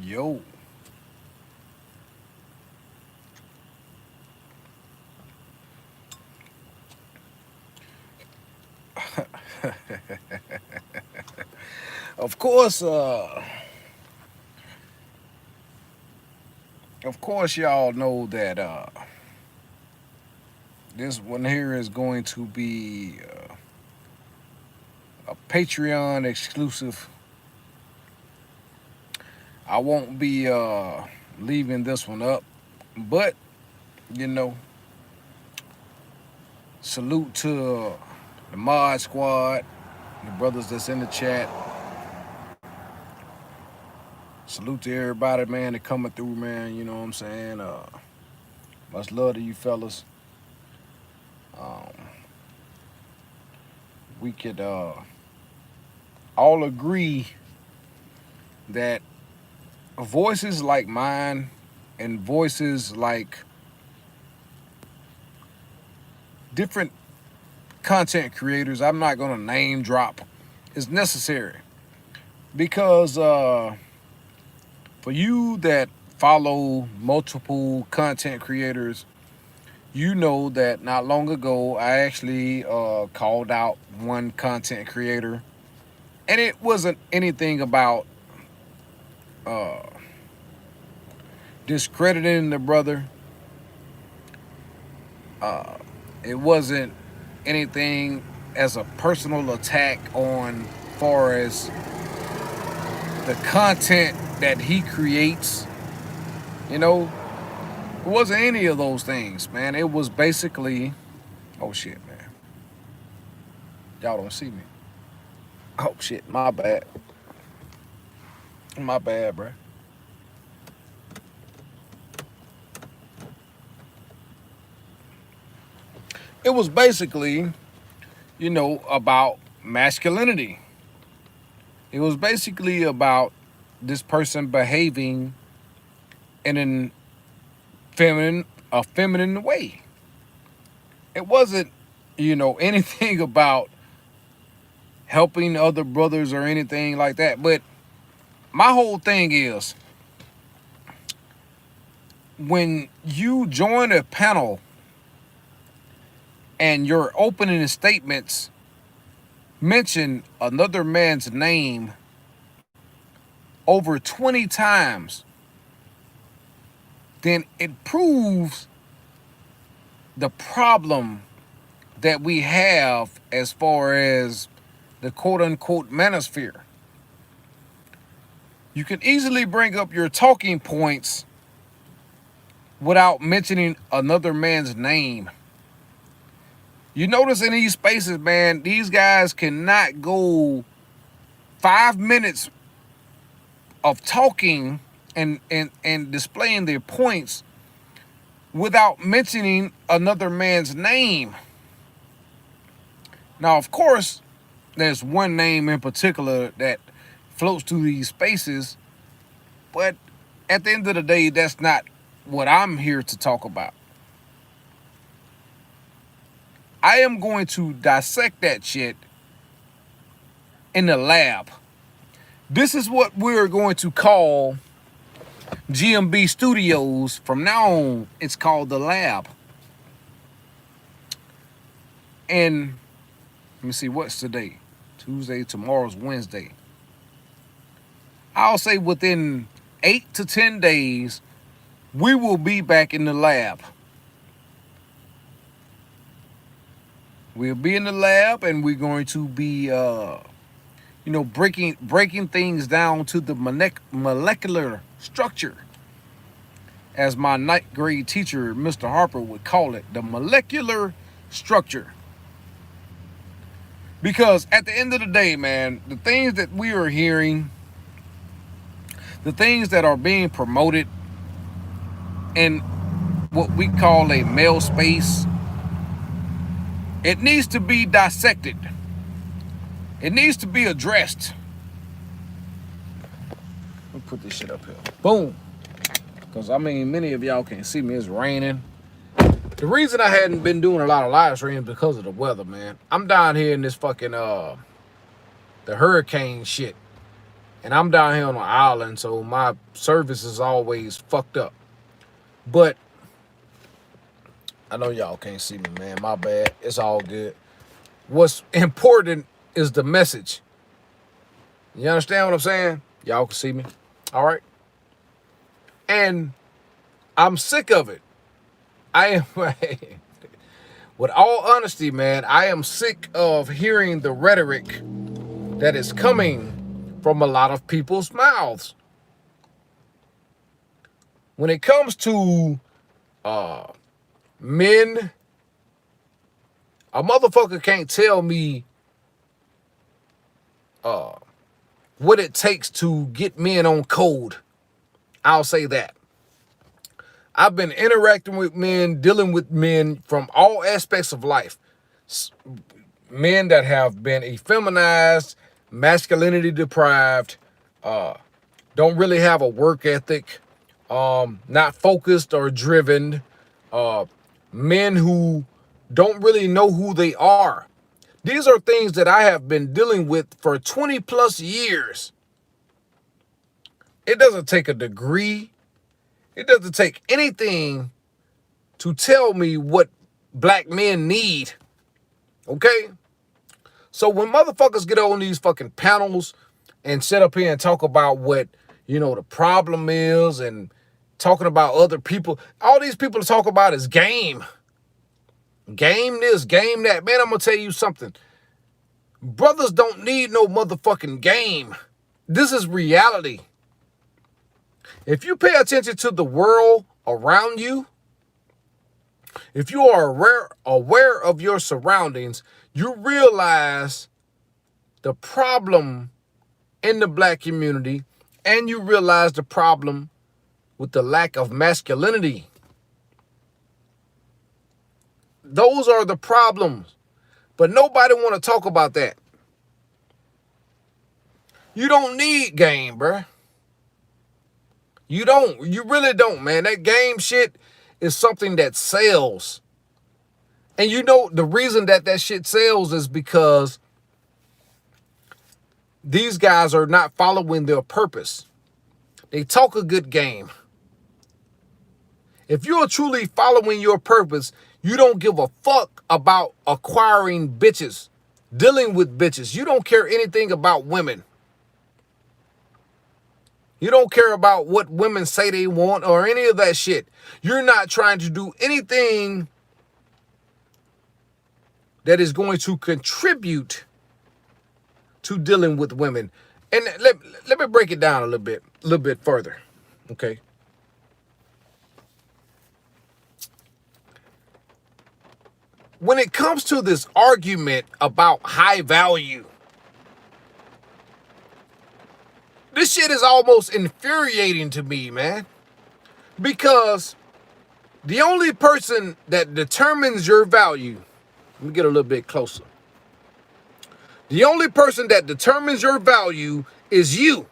Yo. Of course, y'all know that this one here is going to be a Patreon exclusive. I won't be leaving this one up, but you know, salute to the Mod Squad, the brothers that's in the chat. Salute to everybody, man, that coming through, man. You know what I'm saying? Much love to you fellas. Um, we could all agree that voices like mine and voices like different content creators, I'm not going to name drop, is necessary. Because for you that follow multiple content creators, you know that not long ago I actually called out one content creator, and it wasn't anything about uh, discrediting the brother. Uh, it wasn't anything as a personal attack on far as the content that he creates. You know, it wasn't any of those things, man. It was basically, oh shit, man. Y'all don't see me. Oh shit, my bad. My bad, bro. It was basically, about masculinity. It was basically about this person behaving in a feminine way. It wasn't, anything about helping other brothers or anything like that. But my whole thing is, when you join a panel and your opening statements mention another man's name over 20 times, then it proves the problem that we have as far as the quote-unquote manosphere. You can easily bring up your talking points without mentioning another man's name. You notice in these spaces, man, these guys cannot go 5 minutes of talking and displaying their points without mentioning another man's name. Now, of course, there's one name in particular that floats through these spaces, but at the end of the day, that's not what I'm here to talk about. I am going to dissect that shit in the lab. This is what we're going to call GMB Studios. From now on, it's called the lab. And let me see, what's today? Tuesday, tomorrow's Wednesday. I'll say within 8 to 10 days, we will be back in the lab. We'll be in the lab, and we're going to be, breaking things down to the molecular structure, as my ninth grade teacher, Mr. Harper, would call it, the molecular structure. Because at the end of the day, man, the things that we are hearing, the things that are being promoted in what we call a male space, it needs to be dissected. It needs to be addressed. Let me put this shit up here. Boom. Because, many of y'all can't see me. It's raining. The reason I hadn't been doing a lot of live streams because of the weather, man. I'm down here in this fucking, the hurricane shit. And I'm down here on an island, so my service is always fucked up. But I know y'all can't see me, man. My bad. It's all good. What's important is the message. You understand what I'm saying? Y'all can see me. All right. And I'm sick of it. I am, with all honesty, man, I am sick of hearing the rhetoric that is coming from a lot of people's mouths. When it comes to men, a motherfucker can't tell me what it takes to get men on code. I'll say that. I've been interacting with men, dealing with men from all aspects of life. Men that have been effeminized, masculinity deprived, don't really have a work ethic, not focused or driven, men who don't really know who they are. These are things that I have been dealing with for 20 plus years. It doesn't take a degree. It doesn't take anything to tell me what black men need. Okay? So when motherfuckers get on these fucking panels and sit up here and talk about what, the problem is and talking about other people, all these people talk about is game. Game this, game that. Man, I'm going to tell you something. Brothers don't need no motherfucking game. This is reality. If you pay attention to the world around you, if you are aware of your surroundings, you realize the problem in the black community, and you realize the problem with the lack of masculinity. Those are the problems. But nobody want to talk about that. You don't need game, bruh. You don't. You really don't, man. That game shit is something that sells. And the reason that shit sells is because these guys are not following their purpose. They talk a good game. If you're truly following your purpose, you don't give a fuck about acquiring bitches, dealing with bitches. You don't care anything about women. You don't care about what women say they want or any of that shit. You're not trying to do anything that is going to contribute to dealing with women. And let me break it down a little bit further. Okay. When it comes to this argument about high value, this shit is almost infuriating to me, man. Because the only person that determines your value, let me get a little bit closer. The only person that determines your value is you.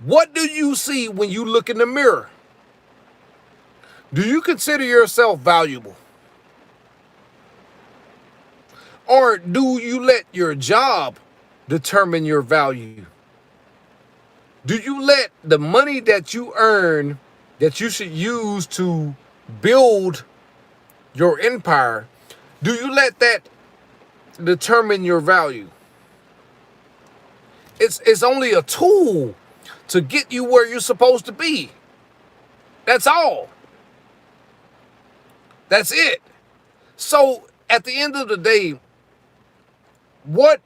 What do you see when you look in the mirror? Do you consider yourself valuable? Or do you let your job determine your value? Do you let the money that you earn, that you should use to build your empire, do you let that determine your value? It's only a tool to get you where you're supposed to be. That's all. That's it. So at the end of the day, what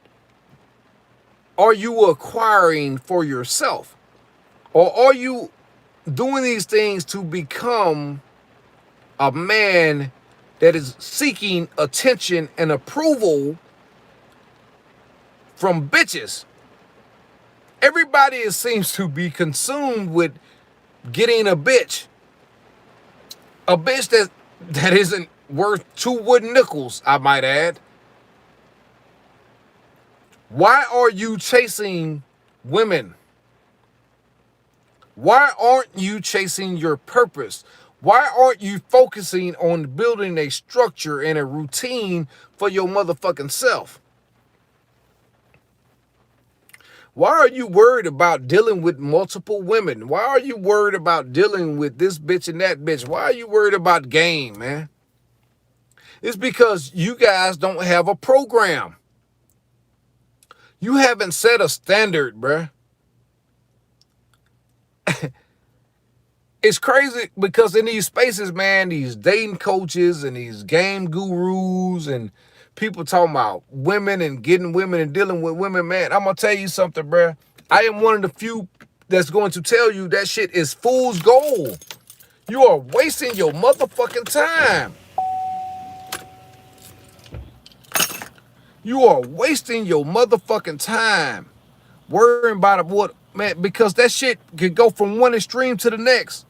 are you acquiring for yourself? Or are you doing these things to become a man that is seeking attention and approval from bitches? Everybody seems to be consumed with getting a bitch. A bitch that isn't worth 2 wooden nickels, I might add. Why are you chasing women? Why aren't you chasing your purpose? Why aren't you focusing on building a structure and a routine for your motherfucking self? Why are you worried about dealing with multiple women? Why are you worried about dealing with this bitch and that bitch? Why are you worried about game, man? It's because you guys don't have a program. You haven't set a standard, bruh. It's crazy because in these spaces, man, these dating coaches and these game gurus and people talking about women and getting women and dealing with women, man, I'm going to tell you something, bruh. I am one of the few that's going to tell you that shit is fool's gold. You are wasting your motherfucking time. You are wasting your motherfucking time worrying about what, man, because that shit could go from one extreme to the next.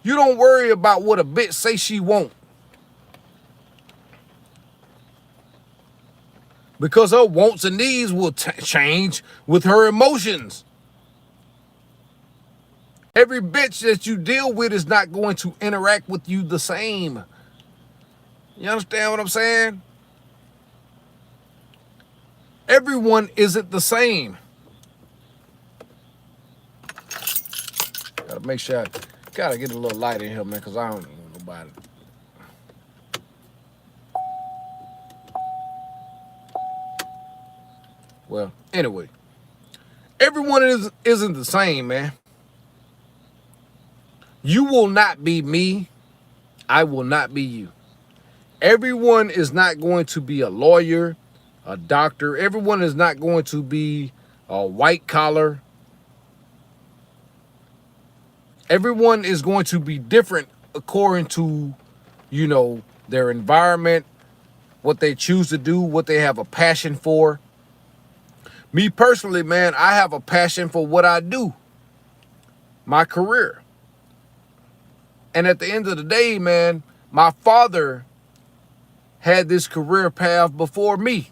You don't worry about what a bitch say she won't. Because her wants and needs will change with her emotions. Every bitch that you deal with is not going to interact with you the same. You understand what I'm saying? Everyone isn't the same. Gotta make sure I gotta get a little light in here, man, because I don't know nobody. Well, anyway, everyone isn't the same, man. You will not be me. I will not be you. Everyone is not going to be a lawyer, a doctor. Everyone is not going to be a white collar. Everyone is going to be different according to, you know, their environment, what they choose to do, what they have a passion for. Me personally, man, I have a passion for what I do, my career. And at the end of the day, man, my father had this career path before me.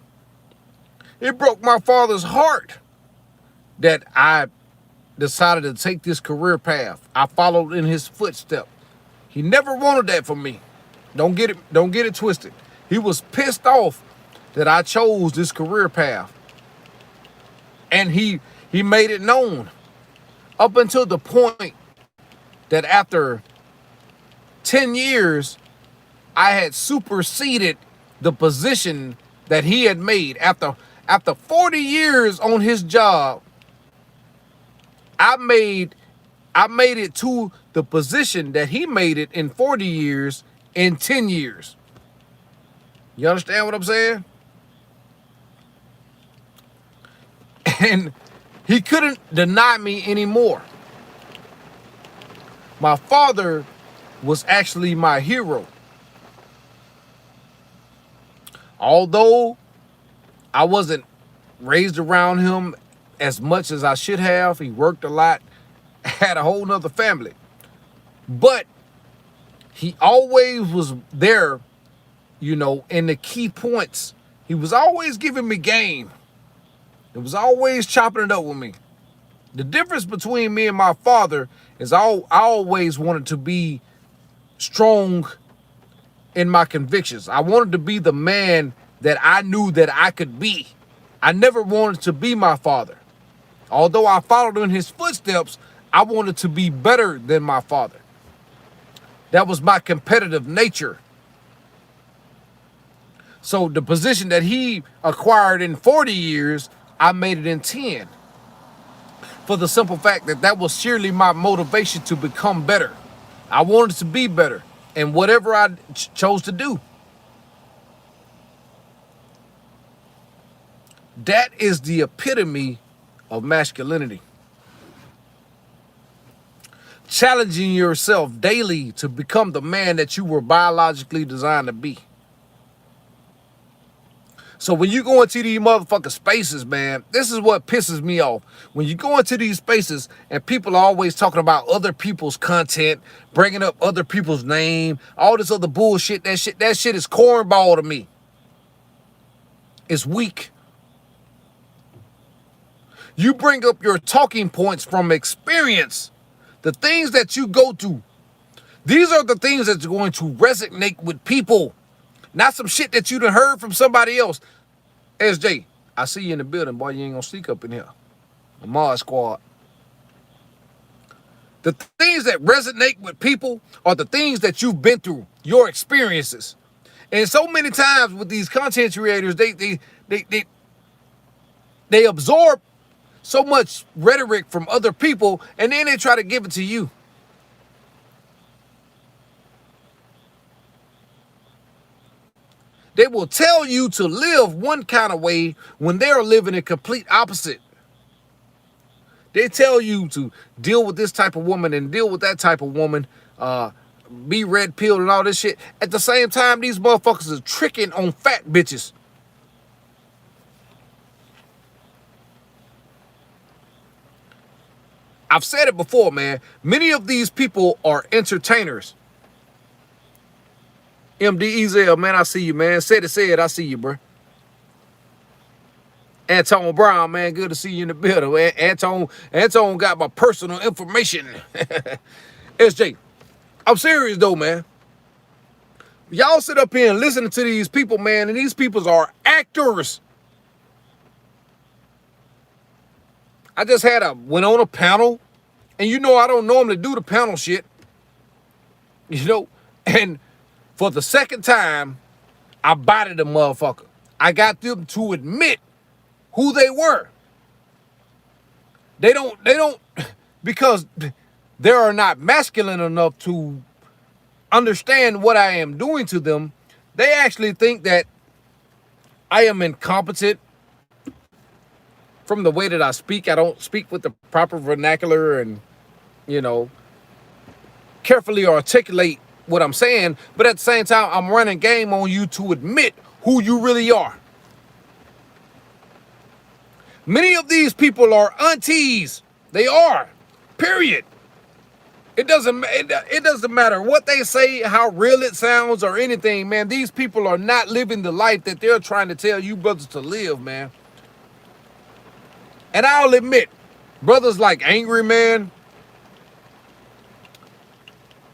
It broke my father's heart that I decided to take this career path. I followed in his footsteps. He never wanted that for me. Don't get it twisted. He was pissed off that I chose this career path. And he made it known up until the point that after 10 years, I had superseded the position that he had made. After 40 years on his job, I made it to the position that he made it in 40 years in 10 years. You understand what I'm saying? And he couldn't deny me anymore. My father was actually my hero. Although I wasn't raised around him as much as I should have, he worked a lot, had a whole nother family. But he always was there, you know, in the key points. He was always giving me game. It was always chopping it up with me. The difference between me and my father is I always wanted to be strong in my convictions. I wanted to be the man that I knew that I could be. I never wanted to be my father. Although I followed in his footsteps, I wanted to be better than my father. That was my competitive nature. So the position that he acquired in 40 years, I made it in 10. For the simple fact that that was surely my motivation to become better. I wanted to be better in whatever I chose to do. That is the epitome of masculinity. Challenging yourself daily to become the man that you were biologically designed to be. So when you go into these motherfucking spaces, man, this is what pisses me off. When you go into these spaces and people are always talking about other people's content, bringing up other people's name, all this other bullshit, that shit is cornball to me. It's weak. You bring up your talking points from experience, the things that you go through. These are the things that's going to resonate with people. Not some shit that you done heard from somebody else. SJ, I see you in the building, boy. You ain't gonna sneak up in here. a Mod Squad. The things that resonate with people are the things that you've been through, your experiences. And so many times with these content creators, they absorb so much rhetoric from other people, and then they try to give it to you. They will tell you to live one kind of way when they're living a complete opposite. They tell you to deal with this type of woman and deal with that type of woman, be red pilled and all this shit. At the same time, these motherfuckers are tricking on fat bitches. I've said it before, man. Many of these people are entertainers. MD Ezel, man, I see you, man. Said, I see you, bro. Anton Brown, man, good to see you in the building. Anton got my personal information. SJ, I'm serious though, man. Y'all sit up here and listen to these people, man, and these people are actors. I just went on a panel, and you know I don't normally do the panel shit. You know, and for the second time, I bodied a motherfucker. I got them to admit who they were. They don't, because they are not masculine enough to understand what I am doing to them. They actually think that I am incompetent from the way that I speak. I don't speak with the proper vernacular and, you know, carefully articulate what I'm saying. But at the same time, I'm running game on you to admit who you really are. Many of these people are aunties. They are. Period. It doesn't matter what they say, how real it sounds or anything, man. These people are not living the life that they're trying to tell you brothers to live, man. And I'll admit, brothers like Angry Man,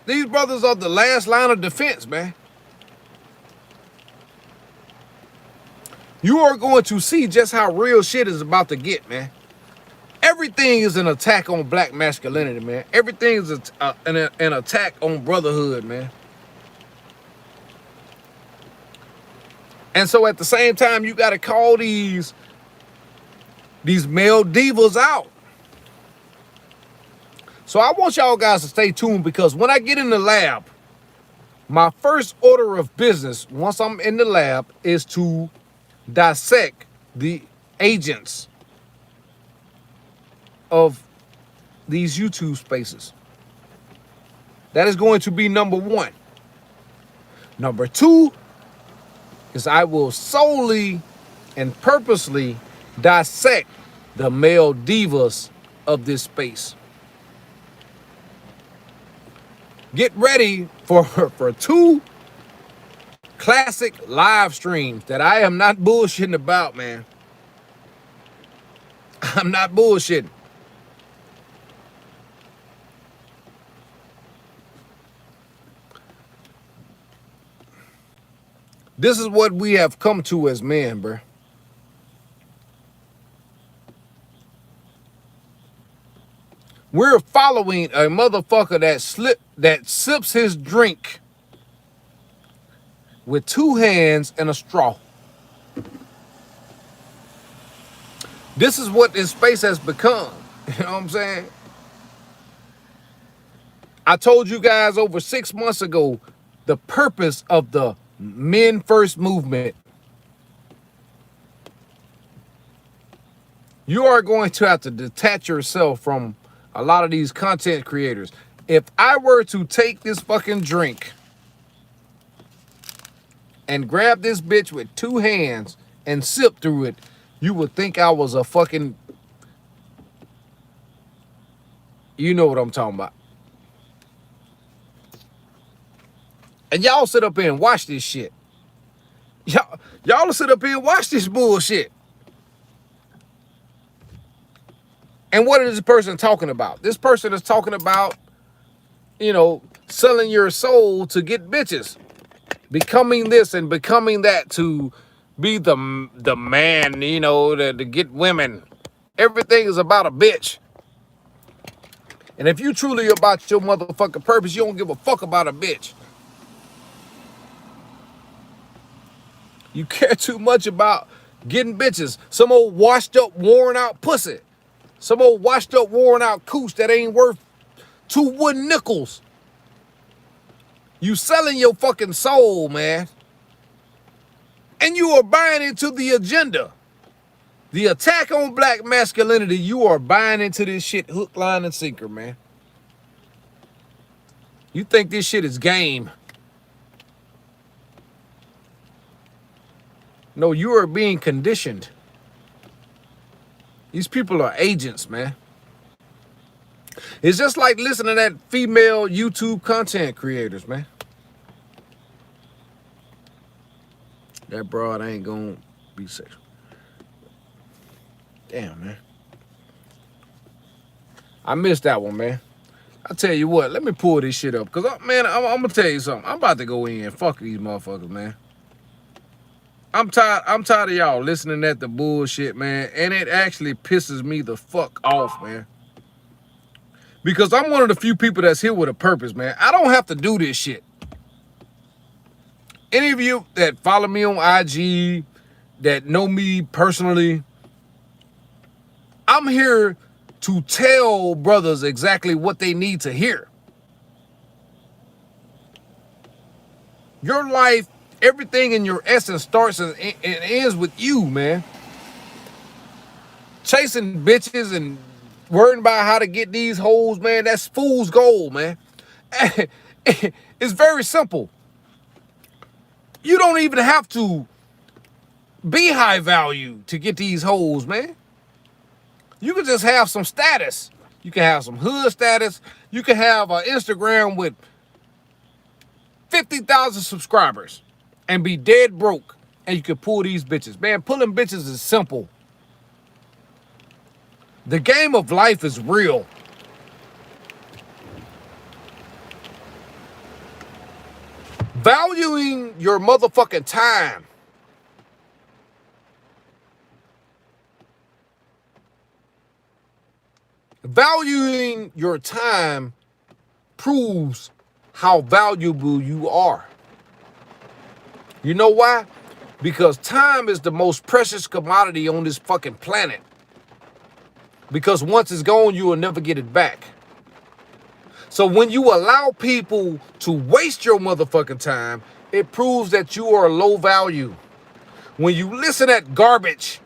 these brothers are the last line of defense, man. You are going to see just how real shit is about to get, man. Everything is an attack on black masculinity, man. Everything is an attack on brotherhood, man. And so at the same time, you got to call these male divas out. So I want y'all guys to stay tuned, because when I get in the lab, my first order of business, once I'm in the lab, is to dissect the agents of these YouTube spaces. That is going to be number one. Number two is I will solely and purposely dissect the male divas of this space. Get ready for 2 classic live streams that I am not bullshitting about, man. I'm not bullshitting. This is what we have come to as men, bro. We're following a motherfucker that sips his drink with 2 hands and a straw. This is what this space has become. You know what I'm saying? I told you guys over 6 months ago the purpose of the Men First movement. You are going to have to detach yourself from a lot of these content creators. If I were to take this fucking drink and grab this bitch with 2 hands and sip through it, you would think I was a fucking... You know what I'm talking about. And y'all sit up here and watch this shit. Y'all sit up here and watch this bullshit. And what is this person talking about? This person is talking about, you know, selling your soul to get bitches. Becoming this and becoming that to be the man, you know, to get women. Everything is about a bitch. And if you truly about your motherfucking purpose, you don't give a fuck about a bitch. You care too much about getting bitches. Some old washed up, worn out pussy. Some old washed up, worn out cooch that ain't worth 2 wooden nickels. You selling your fucking soul, man. And you are buying into the agenda. The attack on black masculinity, you are buying into this shit hook, line, and sinker, man. You think this shit is game. No, you are being conditioned. These people are agents, man. It's just like listening to that female YouTube content creators, man. That broad ain't gonna be sexual. Damn, man. I missed that one, man. I tell you what, let me pull this shit up. Because, man, I'm going to tell you something. I'm about to go in. Fuck these motherfuckers, man. I'm tired of y'all listening at the bullshit, man. And it actually pisses me the fuck off, man. Because I'm one of the few people that's here with a purpose, man. I don't have to do this shit. Any of you that follow me on IG, that know me personally, I'm here to tell brothers exactly what they need to hear. Your life, everything in your essence starts and ends with you, man. Chasing bitches and worrying about how to get these hoes, man, that's fool's gold, man. It's very simple. You don't even have to be high value to get these hoes, man. You can just have some status. You can have some hood status. You can have an Instagram with 50,000 subscribers and be dead broke, and you can pull these bitches. Man, pulling bitches is simple. The game of life is real. Valuing your motherfucking time. Valuing your time proves how valuable you are. You know why? Because time is the most precious commodity on this fucking planet. Because once it's gone, you will never get it back. So when you allow people to waste your motherfucking time, it proves that you are low value. When you listen at garbage,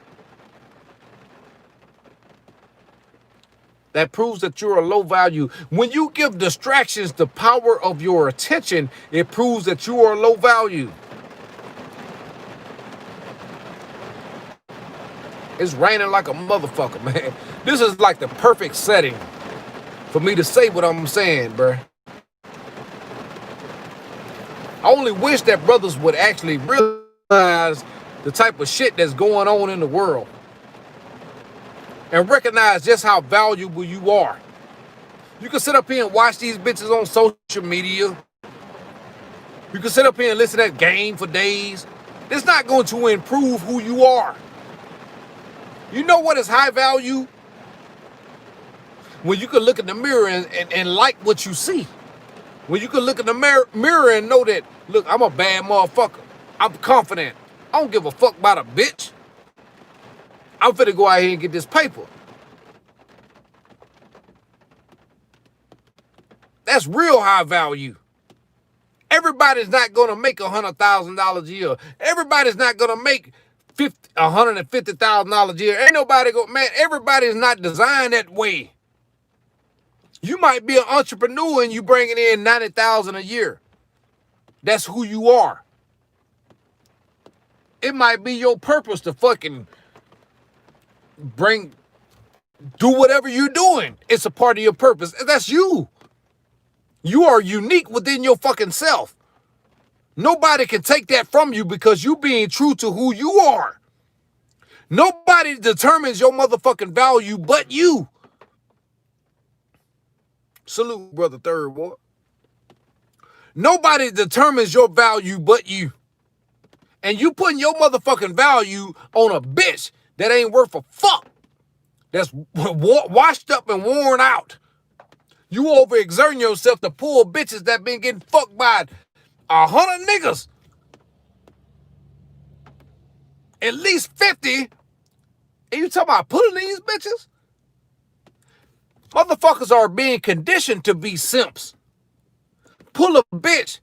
that proves that you're a low value. When you give distractions the power of your attention, it proves that you are low value. It's raining like a motherfucker, man. This is like the perfect setting for me to say what I'm saying, bruh. I only wish that brothers would actually realize the type of shit that's going on in the world and recognize just how valuable you are. You can sit up here and watch these bitches on social media. You can sit up here and listen to that game for days. It's not going to improve who you are. You know what is high value? When you can look in the mirror and like what you see. When you can look in the mirror and know that, look, I'm a bad motherfucker. I'm confident. I don't give a fuck about a bitch. I'm finna go out here and get this paper. That's real high value. Everybody's not gonna make $100,000 a year. Everybody's not gonna make $150,000 a year. Ain't nobody man, everybody's not designed that way. You might be an entrepreneur and you bringing in $90,000 a year. That's who you are. It might be your purpose to fucking do whatever you're doing. It's a part of your purpose. That's you. You are unique within your fucking self. Nobody can take that from you because you being true to who you are. Nobody determines your motherfucking value but you. Salute, brother Third Ward. Nobody determines your value but you. And you putting your motherfucking value on a bitch that ain't worth a fuck. that's washed up and worn out. You overexerting yourself to pull bitches that been getting fucked by 100 niggas. At least 50. And you talking about pulling these bitches? Motherfuckers are being conditioned to be simps. Pull a bitch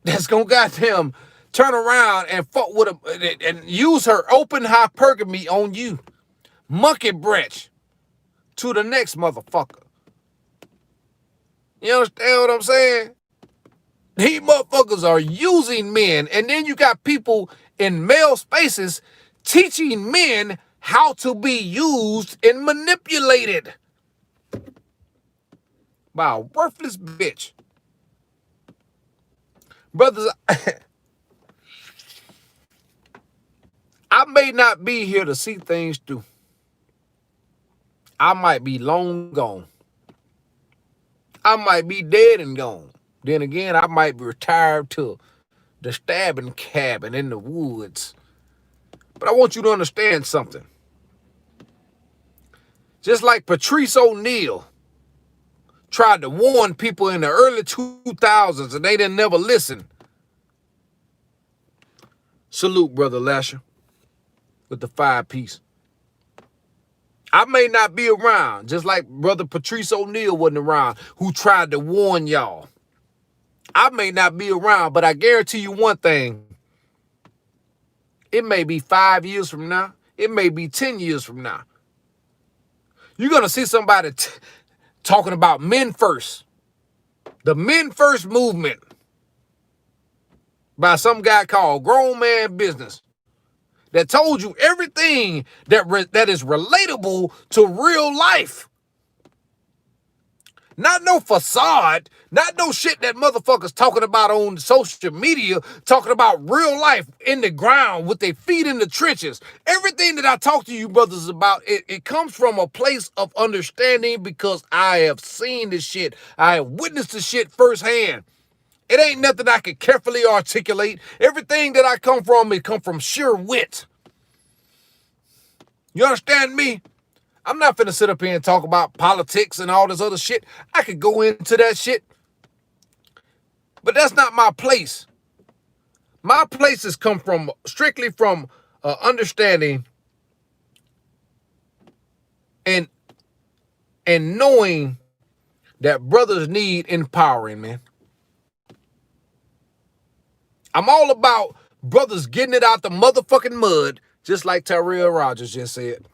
that's gonna goddamn turn around and fuck with a and use her open hypergamy on you. Monkey branch to the next motherfucker. You understand what I'm saying? These motherfuckers are using men, and then you got people in male spaces teaching men how to be used and manipulated by a worthless bitch. Brothers, I may not be here to see things through. I might be long gone. I might be dead and gone. Then again, I might be retired to the stabbing cabin in the woods. But I want you to understand something. Just like Patrice O'Neal tried to warn people in the early 2000s and they didn't never listen. Salute, Brother Lasher, with the 5-piece. I may not be around, just like Brother Patrice O'Neal wasn't around, who tried to warn y'all. I may not be around, but I guarantee you one thing. It may be 5 years from now. It may be 10 years from now. You're going to see somebody talking about men first. The men first movement by some guy called Grown Man Business that told you everything that is relatable to real life. Not no facade, not no shit that motherfuckers talking about on social media, talking about real life in the ground with their feet in the trenches. Everything that I talk to you brothers about, it comes from a place of understanding because I have seen this shit. I have witnessed this shit firsthand. It ain't nothing I can carefully articulate. Everything that I come from, it come from sheer wit. You understand me? I'm not finna sit up here and talk about politics and all this other shit. I could go into that shit. But that's not my place. My place has come from strictly from understanding and knowing that brothers need empowering, man. I'm all about brothers getting it out the motherfucking mud, just like Tyrell Rogers just said.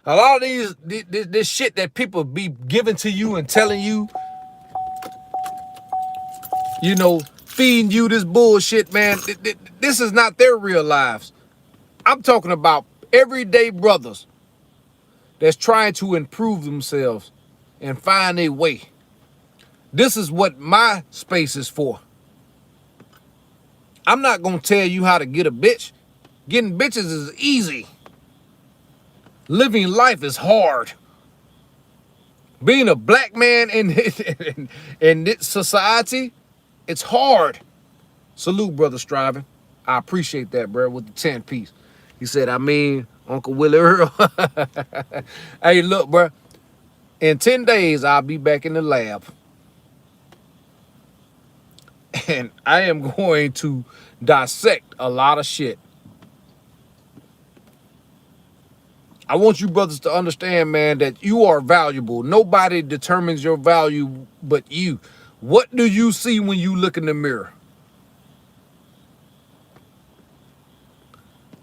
A lot of this shit that people be giving to you and telling you, you know, feeding you this bullshit, man. This is not their real lives. I'm talking about everyday brothers that's trying to improve themselves and find a way. This is what my space is for. I'm not going to tell you how to get a bitch. Getting bitches is easy. Living life is hard. Being a black man in this society, it's hard. Salute, Brother Striving. I appreciate that, bro, with the 10-piece. He said, I mean, Uncle Willie Earl. Hey, look, bro. In 10 days, I'll be back in the lab. And I am going to dissect a lot of shit. I want you brothers to understand, man, that you are valuable. Nobody determines your value but you. What do you see when you look in the mirror?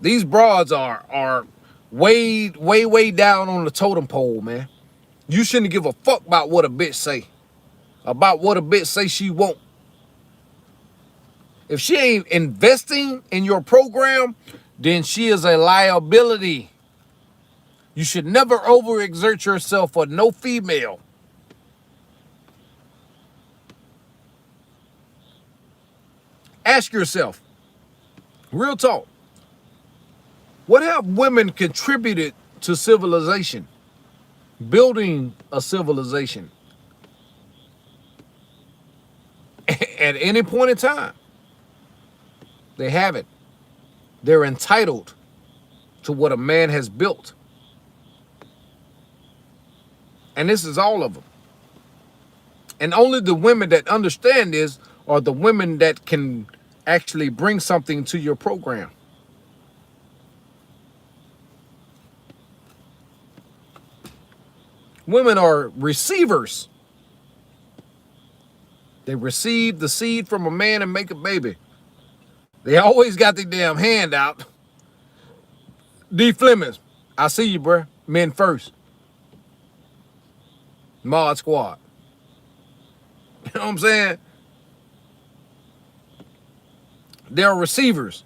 These broads are way down on the totem pole, man. You shouldn't give a fuck about what a bitch say. About what a bitch say she won't. If she ain't investing in your program, then she is a liability. You should never overexert yourself for no female. Ask yourself, real talk, what have women contributed to civilization? Building a civilization at any point in time. They haven't. They're entitled to what a man has built. And this is all of them. And only the women that understand this are the women that can actually bring something to your program. Women are receivers. They receive the seed from a man and make a baby. They always got their damn hand out. D. Flemings, I see you, bruh. Men first. Mod Squad. You know what I'm saying? They're receivers.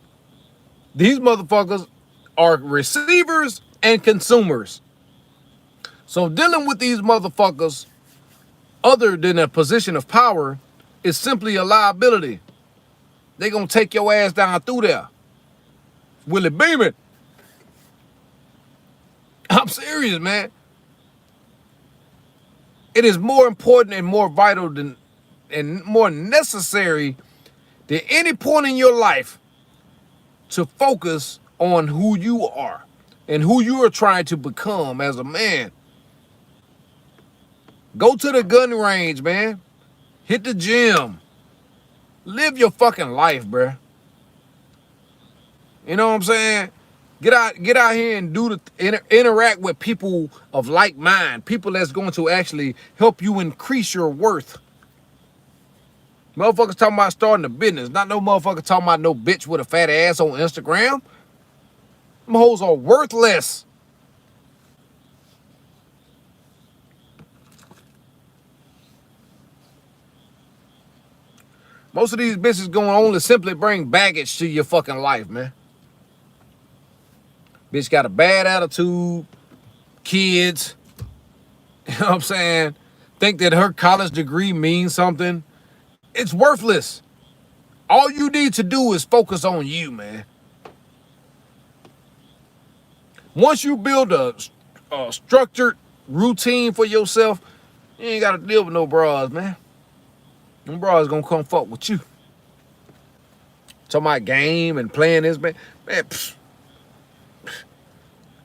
These motherfuckers are receivers and consumers. So dealing with these motherfuckers, other than a position of power, is simply a liability. They gonna take your ass down through there. Willie Beeman. I'm serious, man. It is more important and more vital than and more necessary than any point in your life to focus on who you are and who you are trying to become as a man. Go to the gun range, man. Hit the gym. Live your fucking life, bruh. You know what I'm saying? Get out here and interact with people of like mind, people that's going to actually help you increase your worth. Motherfuckers talking about starting a business, not no motherfucker talking about no bitch with a fat ass on Instagram. Them hoes are worthless. Most of these bitches gonna only simply bring baggage to your fucking life, man. Bitch got a bad attitude, kids, you know what I'm saying? Think that her college degree means something. It's worthless. All you need to do is focus on you, man. Once you build a structured routine for yourself, you ain't gotta deal with no bras, man. Them bras gonna come fuck with you. Talking about game and playing this, man. Man, pfft.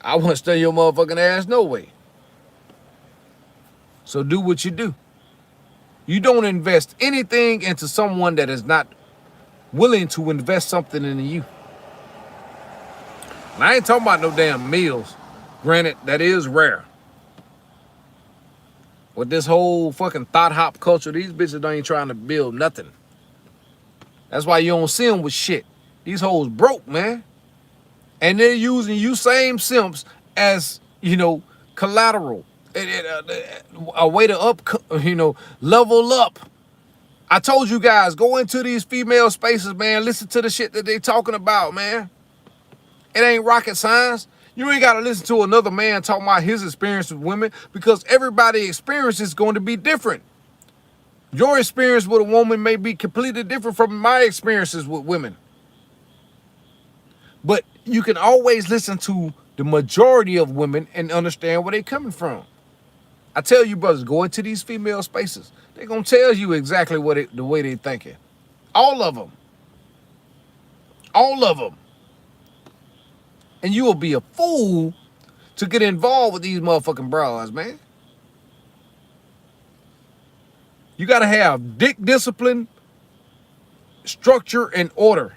I wouldn't stay your motherfucking ass no way. So do what you do. You don't invest anything into someone that is not willing to invest something into you. And I ain't talking about no damn meals. Granted, that is rare. With this whole fucking thought hop culture, these bitches ain't trying to build nothing. That's why you don't see them with shit. These hoes broke, man. And they're using you same simps as, you know, collateral. A way to level up. I told you guys, go into these female spaces, man. Listen to the shit that they talking about, man. It ain't rocket science. You ain't got to listen to another man talking about his experience with women because everybody's experience is going to be different. Your experience with a woman may be completely different from my experiences with women. But you can always listen to the majority of women and understand where they're coming from. I tell you, brothers, go into these female spaces. They're going to tell you exactly the way they're thinking. All of them. All of them. And you will be a fool to get involved with these motherfucking bras, man. You got to have dick discipline, structure, and order.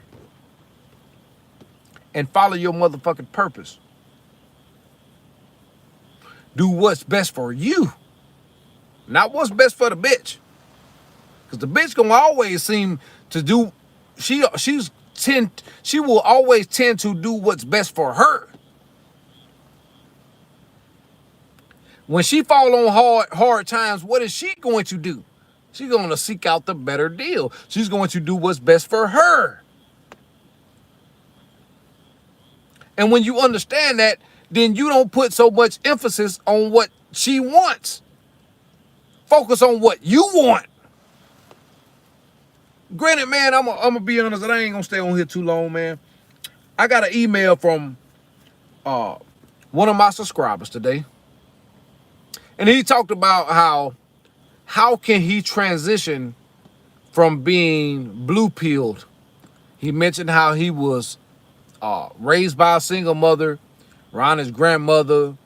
And follow your motherfucking purpose. Do what's best for you. Not what's best for the bitch. Because the bitch gonna always seem to do, she will always tend to do what's best for her. When she fall on hard times, what is she going to do? She's going to seek out the better deal. She's going to do what's best for her. And when you understand that, then you don't put so much emphasis on what she wants. Focus on what you want. Granted, man, I'm gonna be honest, I ain't gonna stay on here too long, man. I got an email from one of my subscribers today. And he talked about how can he transition from being blue pilled. He mentioned how he was raised by a single mother, around his grandmother,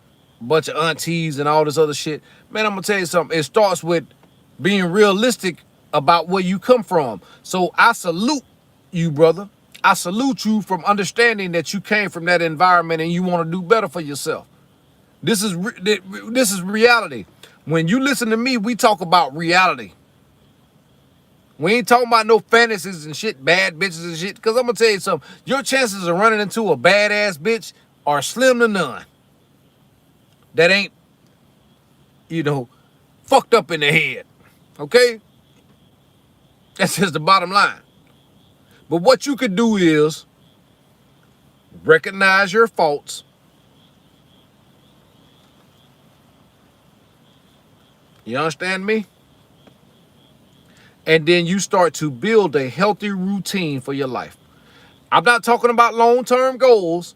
a bunch of aunties and all this other shit. Man, I'm gonna tell you something. It starts with being realistic about where you come from. So I salute you, brother. I salute you from understanding that you came from that environment and you want to do better for yourself. This is reality. When you listen to me, we talk about reality. We ain't talking about no fantasies and shit, bad bitches and shit. Because I'm going to tell you something. Your chances of running into a badass bitch are slim to none. That ain't, fucked up in the head. Okay? That's just the bottom line. But what you could do is recognize your faults. You understand me? And then you start to build a healthy routine for your life. I'm not talking about long-term goals.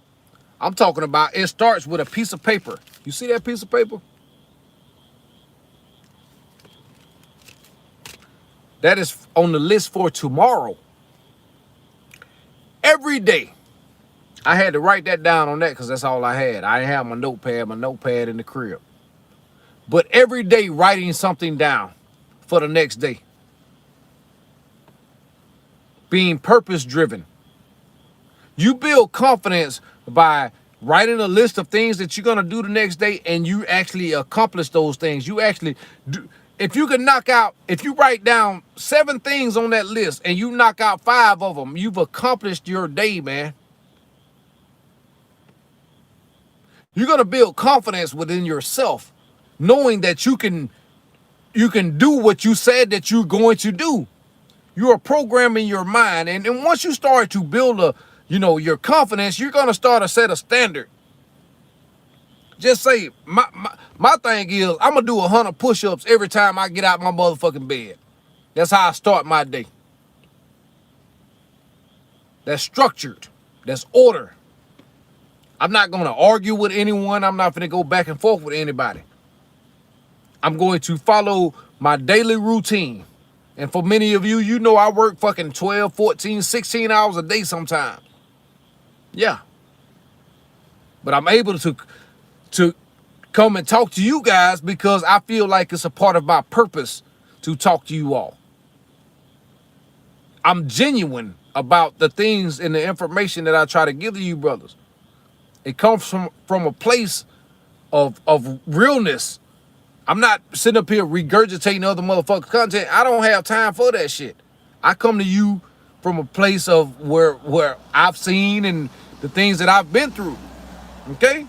I'm talking about it starts with a piece of paper. You see that piece of paper? That is on the list for tomorrow. Every day. I had to write that down on that because that's all I had. I didn't have my notepad in the crib. But every day writing something down for the next day. Being purpose-driven. You build confidence by writing a list of things that you're going to do the next day and you actually accomplish those things. You actually do. If you write down 7 things on that list and you knock out 5 of them, you've accomplished your day, man. You're going to build confidence within yourself, knowing that you can do what you said that you're going to do. You are programming your mind. And once you start to build your confidence, you're going to start to set a standard. Just say, my thing is, I'm going to do 100 push-ups every time I get out my motherfucking bed. That's how I start my day. That's structured. That's order. I'm not going to argue with anyone. I'm not going to go back and forth with anybody. I'm going to follow my daily routine. And for many of you, I work fucking 12, 14, 16 hours a day sometimes. Yeah. But I'm able to come and talk to you guys because I feel like it's a part of my purpose to talk to you all. I'm genuine about the things and the information that I try to give to you brothers. It comes from a place of realness. I'm not sitting up here regurgitating other motherfuckers' content. I don't have time for that shit. I come to you from a place of where I've seen and the things that I've been through. Okay?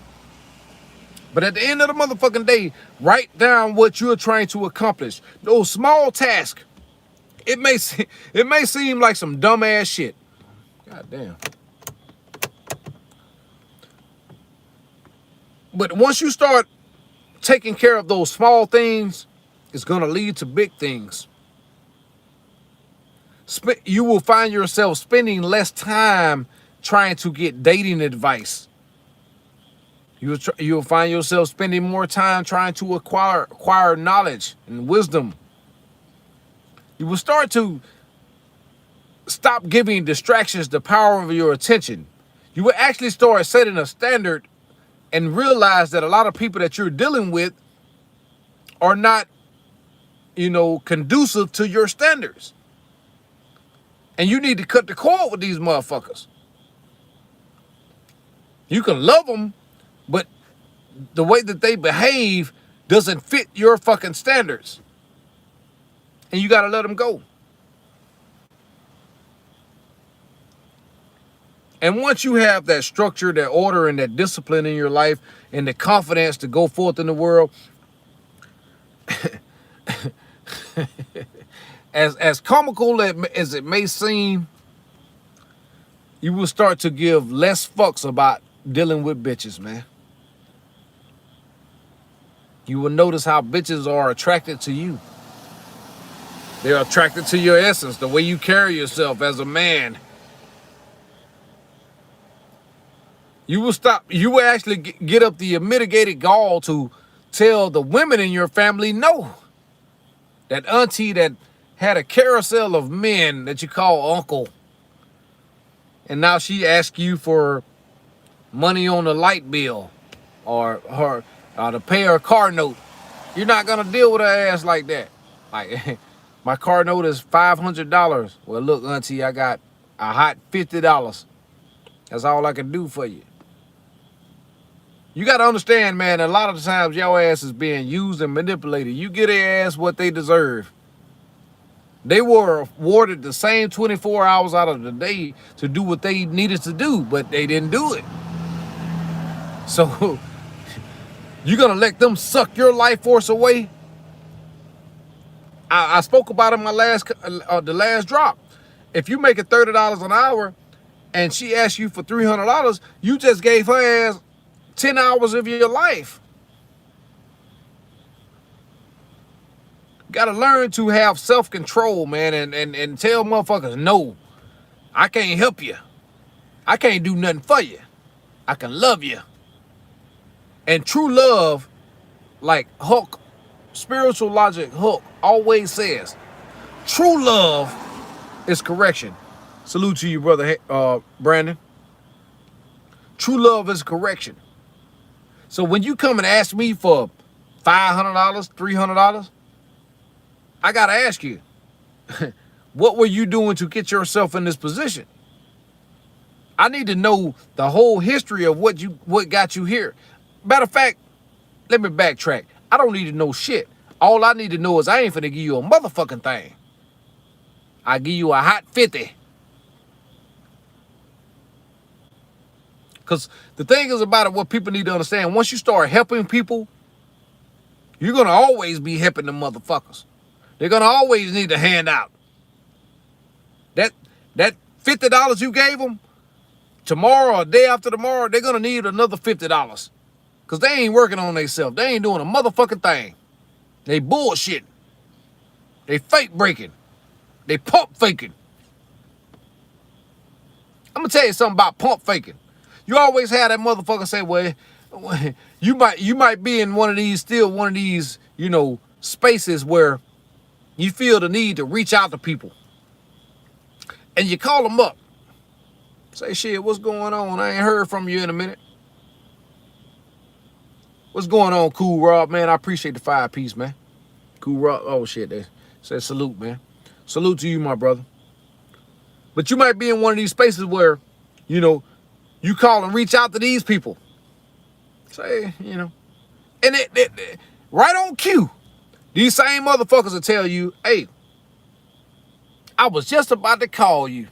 But at the end of the motherfucking day, write down what you're trying to accomplish. Those small tasks. It may seem like some dumbass shit. God damn. But once you start taking care of those small things, it's going to lead to big things. You will find yourself spending less time trying to get dating advice. You'll find yourself spending more time trying to acquire knowledge and wisdom. You will start to stop giving distractions the power of your attention. You will actually start setting a standard and realize that a lot of people that you're dealing with are not, conducive to your standards. And you need to cut the cord with these motherfuckers. You can love them, but the way that they behave doesn't fit your fucking standards. And you got to let them go. And once you have that structure, that order, and that discipline in your life, and the confidence to go forth in the world, as comical as it may seem, you will start to give less fucks about dealing with bitches, man. You will notice how bitches are attracted to you. They're attracted to your essence, the way you carry yourself as a man. You will actually get up the mitigated gall to tell the women in your family no. That auntie that had a carousel of men that you call uncle, and now she asks you for money on the light bill or to pay her car note. You're not gonna deal with her ass like that. Like, my car note is $500. Well, look, auntie, I got a hot $50. That's all I can do for you. You got to understand, man, a lot of the times your ass is being used and manipulated. You get their ass what they deserve. They were awarded the same 24 hours out of the day to do what they needed to do, but they didn't do it. So you're going to let them suck your life force away? I spoke about it in my the last drop. If you make it $30 an hour and she asks you for $300, you just gave her ass 10 hours of your life. Got to learn to have self-control, man, and tell motherfuckers, no, I can't help you. I can't do nothing for you. I can love you. And true love, like Hulk, spiritual logic Hulk always says, true love is correction. Salute to you, brother Brandon. True love is correction. So when you come and ask me for $500, $300, I got to ask you, what were you doing to get yourself in this position? I need to know the whole history of what got you here. Matter of fact, let me backtrack. I don't need to know shit. All I need to know is I ain't finna give you a motherfucking thing. I give you a hot 50. Because the thing is about it, what people need to understand, once you start helping people, you're going to always be helping them motherfuckers. They're going to always need a handout. That $50 you gave them, tomorrow or day after tomorrow, they're going to need another $50. Because they ain't working on themselves. They ain't doing a motherfucking thing. They bullshit. They fake breaking. They pump faking. I'm going to tell you something about pump faking. You always have that motherfucker say, well, you might be in one of these, spaces where you feel the need to reach out to people. And you call them up. Say, shit, what's going on? I ain't heard from you in a minute. What's going on, Cool Rob, man? I appreciate the 5-piece, man. Cool Rob, oh shit, they said salute, man. Salute to you, my brother. But you might be in one of these spaces where, you call and reach out to these people. Say, and it right on cue, these same motherfuckers will tell you, hey, I was just about to call you.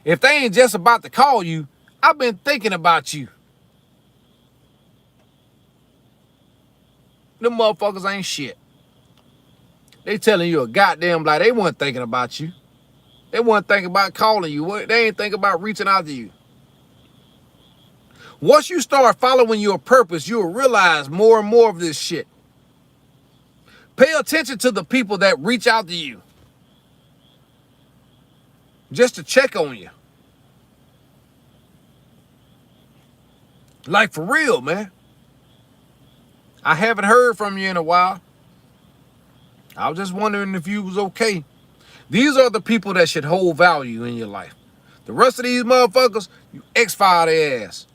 If they ain't just about to call you, I've been thinking about you. Them motherfuckers ain't shit. They telling you a goddamn lie. They weren't thinking about you. They weren't thinking about calling you. They ain't thinking about reaching out to you. Once you start following your purpose, you'll realize more and more of this shit. Pay attention to the people that reach out to you just to check on you. Like, for real, man. I haven't heard from you in a while. I was just wondering if you was okay. These are the people that should hold value in your life. The rest of these motherfuckers, you X-file their ass.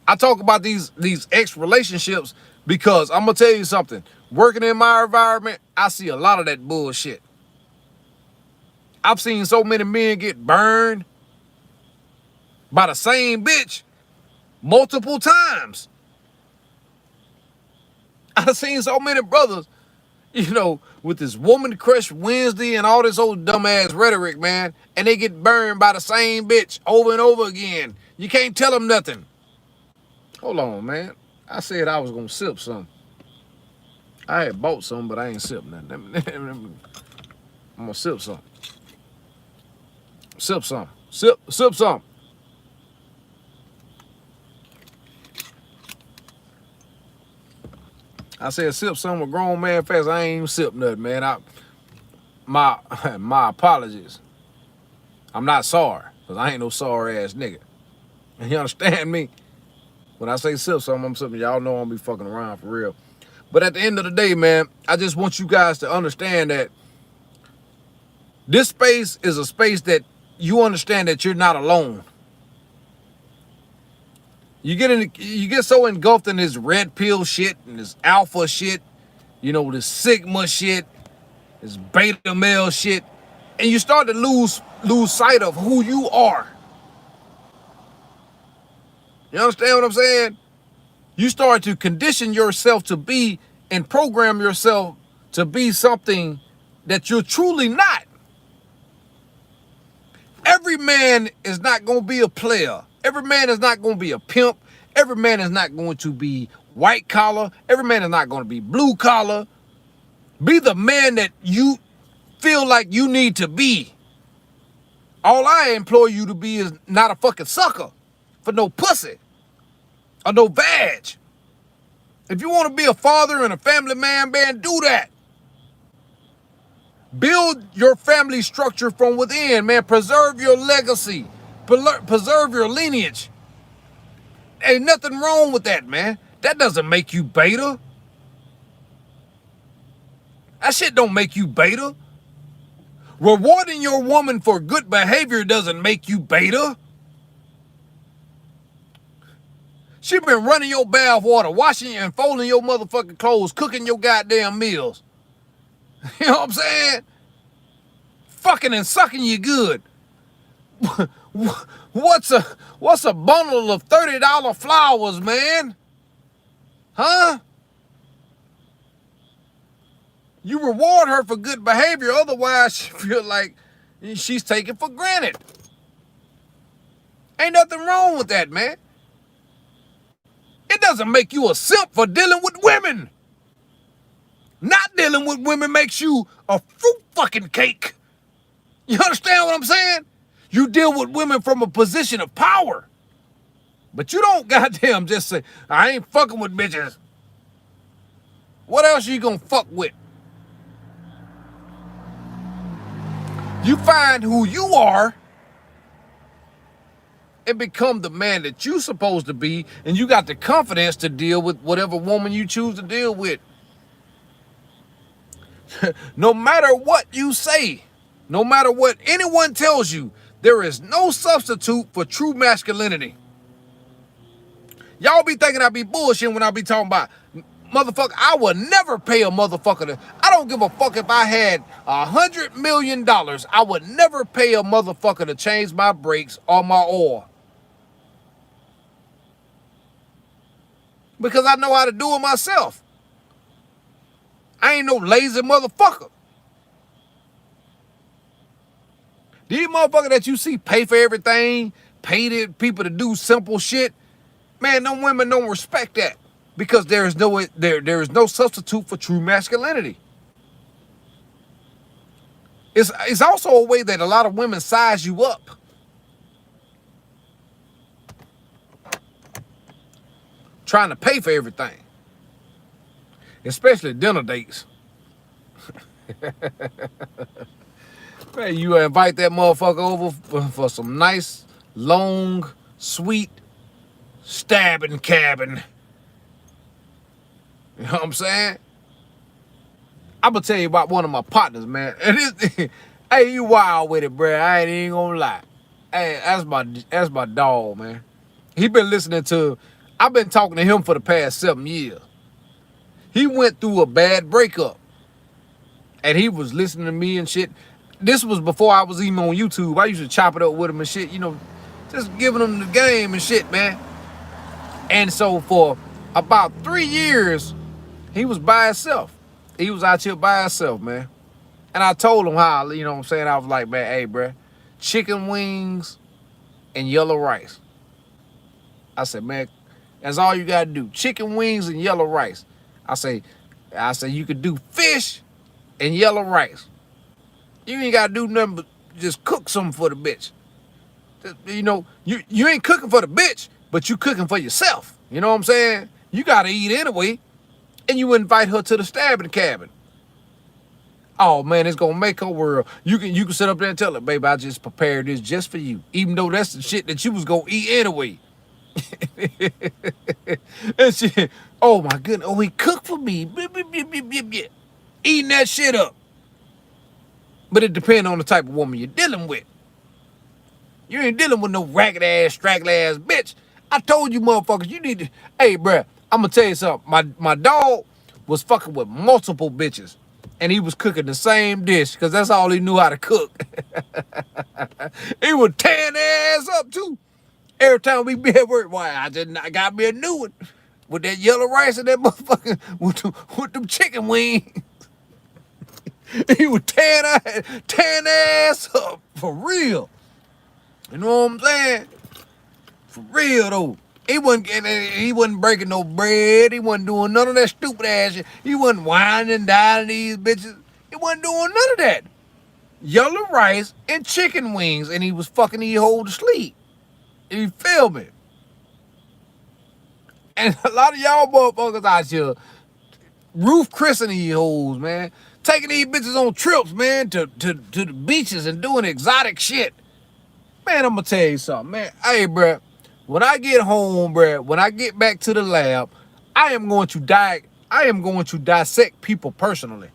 I talk about these ex-relationships because I'm going to tell you something. Working in my environment, I see a lot of that bullshit. I've seen so many men get burned by the same bitch multiple times. I've seen so many brothers, with this woman crush Wednesday and all this old dumbass rhetoric, man, and they get burned by the same bitch over and over again. You can't tell them nothing. Hold on, man. I said I was going to sip some. I had bought some, but I ain't sip nothing. I'm going to sip some. Sip some. Sip some. I said sip some with grown man fast. I ain't even sip nothing, man. My apologies. I'm not sorry, because I ain't no sorry ass nigga. You understand me? When I say sip something, I'm sipping. Y'all know I'm be fucking around for real. But at the end of the day, man, I just want you guys to understand that this space is a space that you understand that you're not alone. You get so engulfed in this red pill shit and this alpha shit, this sigma shit, this beta male shit, and you start to lose sight of who you are. You understand what I'm saying? You start to condition yourself to be and program yourself to be something that you're truly not. Every man is not going to be a player. Every man is not going to be a pimp. Every man is not going to be white collar. Every man is not going to be blue collar. Be the man that you feel like you need to be. All I implore you to be is not a fucking sucker for no pussy or no vag. If you want to be a father and a family man, do that. Build your family structure from within, man. Preserve your legacy. Preserve your lineage. Ain't nothing wrong with that, man. That doesn't make you beta. That shit don't make you beta. Rewarding your woman for good behavior doesn't make you beta. She been running your bath water, washing and folding your motherfucking clothes, cooking your goddamn meals. You know what I'm saying? Fucking and sucking you good. What's a bundle of $30 flowers, man? Huh? You reward her for good behavior, otherwise she feel like she's taken for granted. Ain't nothing wrong with that, man. It doesn't make you a simp for dealing with women. Not dealing with women makes you a fruit fucking cake. You understand what I'm saying? You deal with women from a position of power. But you don't goddamn just say, I ain't fucking with bitches. What else are you gonna fuck with? You find who you are and become the man that you're supposed to be, and you got the confidence to deal with whatever woman you choose to deal with. No matter what you say, no matter what anyone tells you, there is no substitute for true masculinity. Y'all be thinking I be bullshitting when I be talking about, motherfucker, I would never pay a motherfucker I don't give a fuck if I had $100 million. I would never pay a motherfucker to change my brakes or my oil. Because I know how to do it myself. I ain't no lazy motherfucker. These motherfuckers that you see pay for everything, pay people to do simple shit, man, them women don't respect that. Because there is no substitute for true masculinity. It's also a way that a lot of women size you up. Trying to pay for everything. Especially dinner dates. Man, you invite that motherfucker over for some nice, long, sweet stabbing cabin. You know what I'm saying? I'm gonna tell you about one of my partners, man. Hey, you wild with it, bro. I ain't even gonna lie. Hey, that's my dog, man. He been listening to. I've been talking to him for the past 7 years. He went through a bad breakup, and he was listening to me and shit. This was before I was even on YouTube. I used to chop it up with him and shit, just giving him the game and shit, man. And so for about 3 years, he was by himself. He was out here by himself, man. And I told him how, you know what I'm saying? I was like, man, hey, bro, chicken wings and yellow rice. I said, man, that's all you got to do. Chicken wings and yellow rice. I say, you could do fish and yellow rice. You ain't got to do nothing but just cook something for the bitch. You ain't cooking for the bitch, but you cooking for yourself. You know what I'm saying? You got to eat anyway. And you invite her to the stabbing cabin. Oh man, it's gonna make her world. You can sit up there and tell her, baby, I just prepared this just for you. Even though that's the shit that you was gonna eat anyway. And she, oh my goodness, oh, he cooked for me. Eating that shit up. But it depends on the type of woman you're dealing with. You ain't dealing with no ragged ass, straggly ass bitch. I told you motherfuckers, you need to, hey, bruh, I'm gonna tell you something. My dog was fucking with multiple bitches. And he was cooking the same dish, because that's all he knew how to cook. He was tearing their ass up, too. Every time we be at work, why, I got me a new one. With that yellow rice and that motherfucker, with them chicken wings. He was tearing their ass up, for real. You know what I'm saying? For real though. He wasn't breaking no bread. He wasn't doing none of that stupid ass shit. He wasn't whining and dining these bitches. He wasn't doing none of that. Yellow rice and chicken wings, and he was fucking these hoes to sleep. You feel me? And a lot of y'all motherfuckers out here roof christening these hoes, man. Taking these bitches on trips, man, to the beaches and doing exotic shit. Man, I'm gonna tell you something, man. Hey, bruh, when I get home, bruh, when I get back to the lab, I am going to dissect people personally.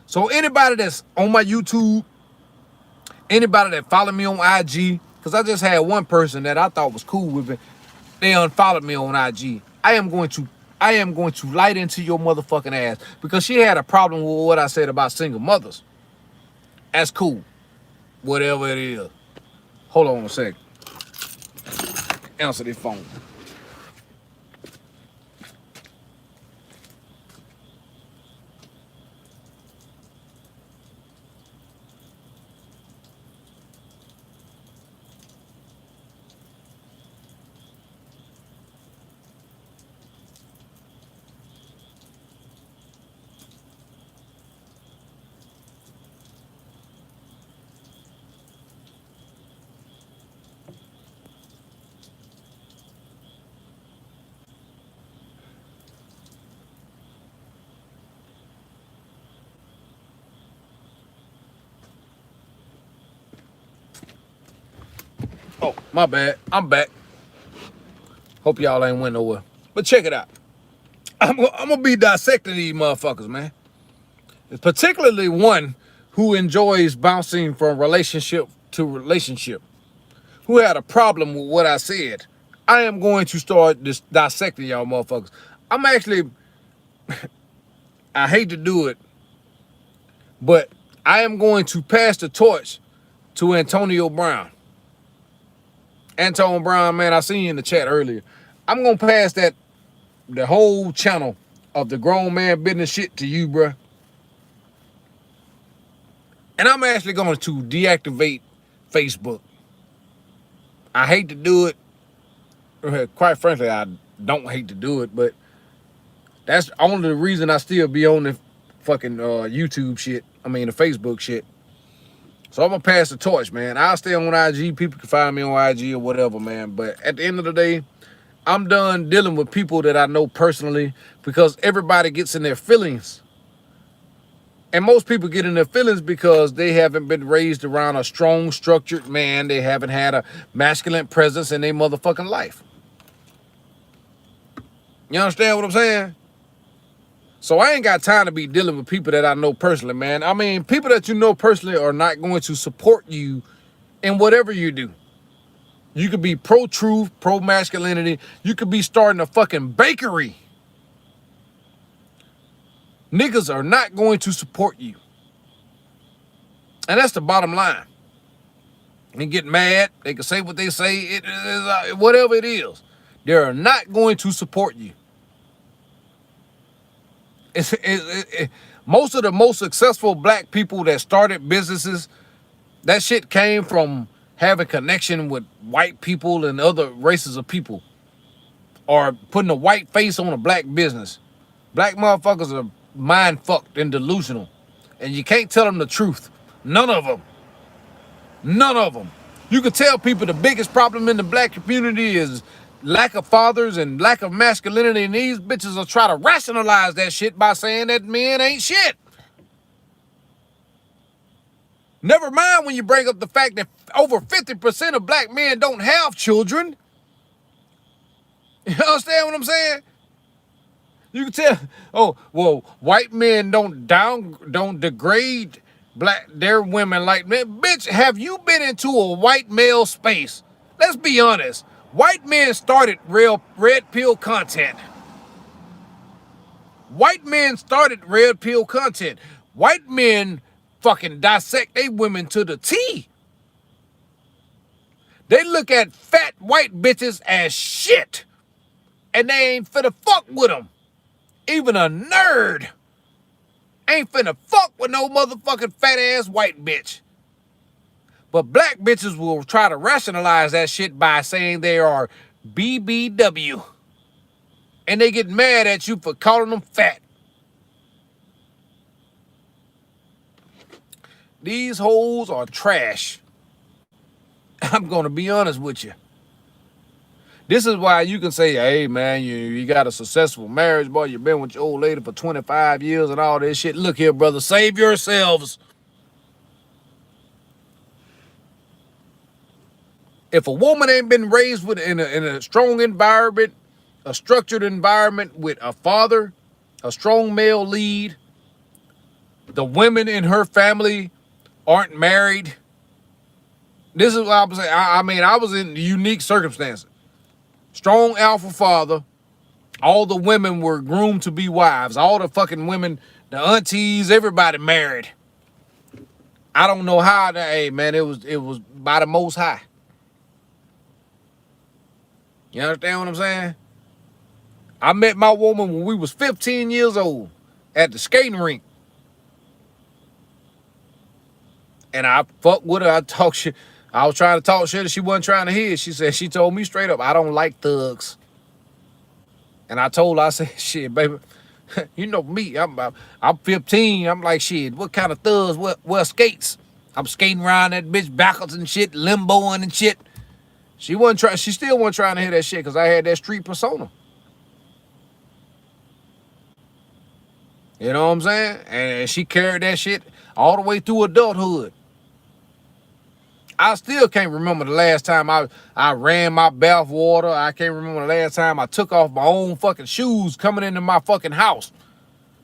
So anybody that's on my YouTube, anybody that follow me on IG, because I just had one person that I thought was cool with it, they unfollowed me on IG. I am going to light into your motherfucking ass because she had a problem with what I said about single mothers. That's cool. Whatever it is. Hold on a sec. Answer this phone. Oh, my bad. I'm back. Hope y'all ain't went nowhere. But check it out. I'm gonna be dissecting these motherfuckers, man. Particularly one who enjoys bouncing from relationship to relationship, who had a problem with what I said. I am going to start dissecting y'all motherfuckers. I'm actually, I hate to do it, but I am going to pass the torch to Antonio Brown. Antonio Brown, man, I seen you in the chat earlier. I'm gonna pass the whole channel of the grown man business shit to you, bruh. And I'm actually going to deactivate Facebook. I hate to do it. Quite frankly, I don't hate to do it, but that's only the reason I still be on the fucking YouTube shit. I mean, the Facebook shit. So I'm going to pass the torch, man. I'll stay on IG. People can find me on IG or whatever, man. But at the end of the day, I'm done dealing with people that I know personally because everybody gets in their feelings. And most people get in their feelings because they haven't been raised around a strong, structured man. They haven't had a masculine presence in their motherfucking life. You understand what I'm saying? So I ain't got time to be dealing with people that I know personally, man. I mean, people that you know personally are not going to support you in whatever you do. You could be pro-truth, pro-masculinity. You could be starting a fucking bakery. Niggas are not going to support you. And that's the bottom line. They get mad. They can say what they say. Whatever it is. They're not going to support you. Most of the most successful black people that started businesses, that shit came from having connection with white people and other races of people, or putting a white face on a black business. Black motherfuckers are mind fucked and delusional, and you can't tell them the truth. None of them. None of them. You can tell people the biggest problem in the black community is lack of fathers and lack of masculinity, and these bitches will try to rationalize that shit by saying that men ain't shit. Never mind when you bring up the fact that over 50% of black men don't have children. You understand what I'm saying? You can tell, oh, well, white men don't degrade They're women like, man, bitch, have you been into a white male space? Let's be honest. White men started real red pill content. White men started red pill content. White men fucking dissect they women to the T. They look at fat white bitches as shit. And they ain't finna fuck with them. Even a nerd ain't finna fuck with no motherfucking fat ass white bitch. But black bitches will try to rationalize that shit by saying they are BBW. And they get mad at you for calling them fat. These hoes are trash. I'm gonna be honest with you. This is why you can say, hey man, you got a successful marriage, boy. You've been with your old lady for 25 years and all this shit. Look here, brother, save yourselves. If a woman ain't been raised in a strong environment, a structured environment with a father, a strong male lead, the women in her family aren't married. This is what I'm saying. I mean, I was in unique circumstances. Strong alpha father. All the women were groomed to be wives. All the fucking women, the aunties, everybody married. I don't know how. Hey man, it was by the Most High. You understand what I'm saying? I met my woman when we was 15 years old at the skating rink. And I fucked with her. I talk shit. I was trying to talk shit and she wasn't trying to hear. She told me straight up, I don't like thugs. And I told her, I said, shit, baby, you know me. I'm 15. I'm like, shit, what kind of thugs wear skates? I'm skating around that bitch backwards and shit, limboing and shit. She still wasn't trying to hear that shit because I had that street persona. You know what I'm saying? And she carried that shit all the way through adulthood. I still can't remember the last time I ran my bath water. I can't remember the last time I took off my own fucking shoes coming into my fucking house.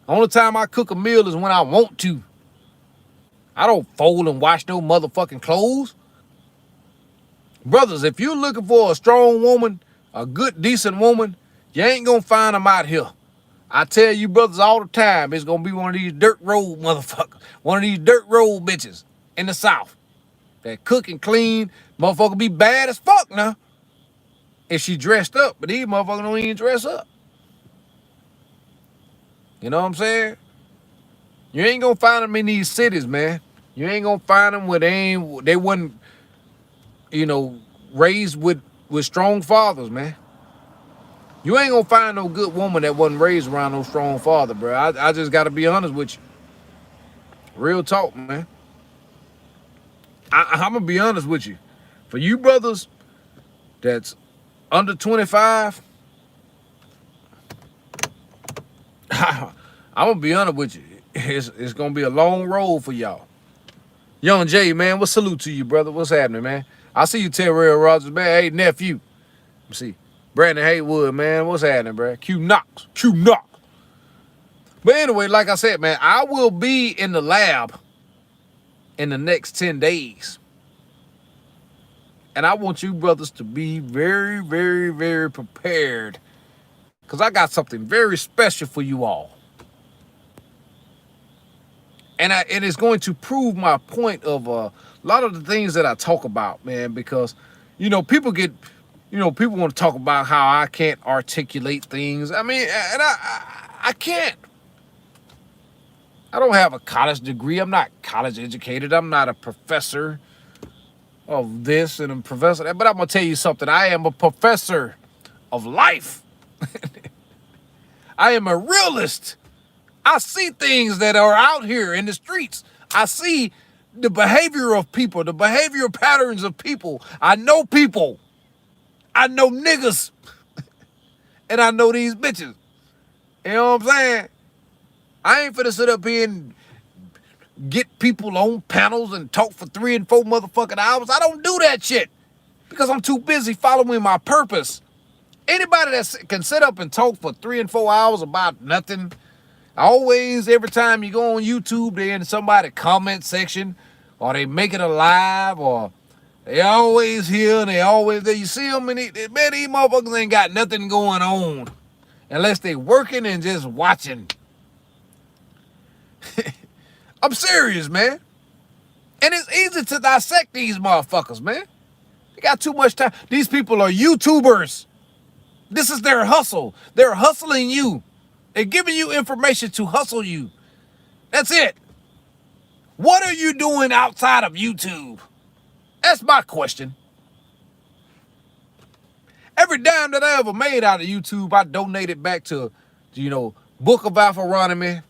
The only time I cook a meal is when I want to. I don't fold and wash no motherfucking clothes. Brothers, if you're looking for a strong woman, a good, decent woman, you ain't gonna find them out here. I tell you brothers all the time, it's gonna be one of these dirt road motherfuckers. One of these dirt road bitches in the South. That cook and clean, motherfucker be bad as fuck now. If she dressed up, but these motherfuckers don't even dress up. You know what I'm saying? You ain't gonna find them in these cities, man. You ain't gonna find them where they wasn't, raised with strong fathers, man. You ain't gonna find no good woman that wasn't raised around no strong father, bro. I just gotta be honest with you. Real talk, man. I'm gonna be honest with you. For you brothers that's under 25, I'm gonna be honest with you. It's gonna be a long road for y'all. Young Jay, man, what salute to you, brother? What's happening, man? I see you, Terrell Rogers, man. Hey, nephew. Let me see. Brandon Haywood, man. What's happening, bro? Q Knox. But anyway, like I said, man, I will be in the lab in the next 10 days. And I want you brothers to be very, very, very prepared. Because I got something very special for you all. And it's going to prove my point of a lot of the things that I talk about, man. Because, people people want to talk about how I can't articulate things. I mean, and I can't. I don't have a college degree. I'm not college educated. I'm not a professor of this and a professor of that. But I'm going to tell you something. I am a professor of life. I am a realist. I see things that are out here in the streets. I see the behavior of people, the behavior patterns of people. I know people. I know niggas. And I know these bitches. You know what I'm saying? I ain't finna sit up here and get people on panels and talk for 3 and 4 motherfucking hours. I don't do that shit because I'm too busy following my purpose. Anybody that can sit up and talk for 3 and 4 hours about nothing, Always, every time you go on YouTube, they in somebody comment section, or they make it a live, or they always here and they always there. You see them and man, these motherfuckers ain't got nothing going on unless they working and just watching. I'm serious, man. And it's easy to dissect these motherfuckers, man. They got too much time. These people are YouTubers. This is their hustle. They're hustling you. They're giving you information to hustle you. That's it. What are you doing outside of YouTube? That's my question. Every dime that I ever made out of YouTube, I donated back to Book of Alpharonomy.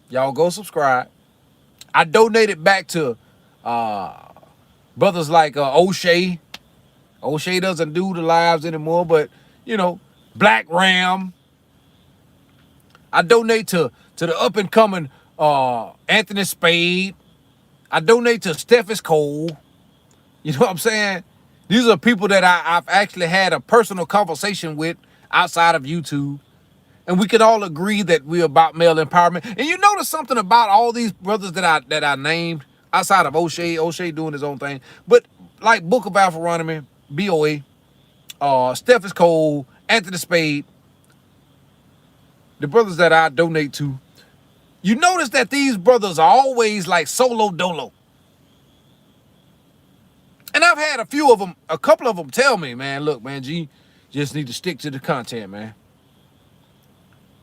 Y'all go subscribe. I donated back to brothers like O'Shea. O'Shea doesn't do the lives anymore, but Black Ram. I donate to the up and coming Anthony Spade. I donate to Stephis Cole. You know what I'm saying? These are people that I've actually had a personal conversation with outside of YouTube. And we can all agree that we're about male empowerment. And you notice something about all these brothers that I named outside of O'Shea doing his own thing. But like Book of Alpharonomy, BOA, Stephis Cole, Anthony Spade, the brothers that I donate to, you notice that these brothers are always like solo dolo. And I've had a couple of them tell me, man, look, man, G, just need to stick to the content, man.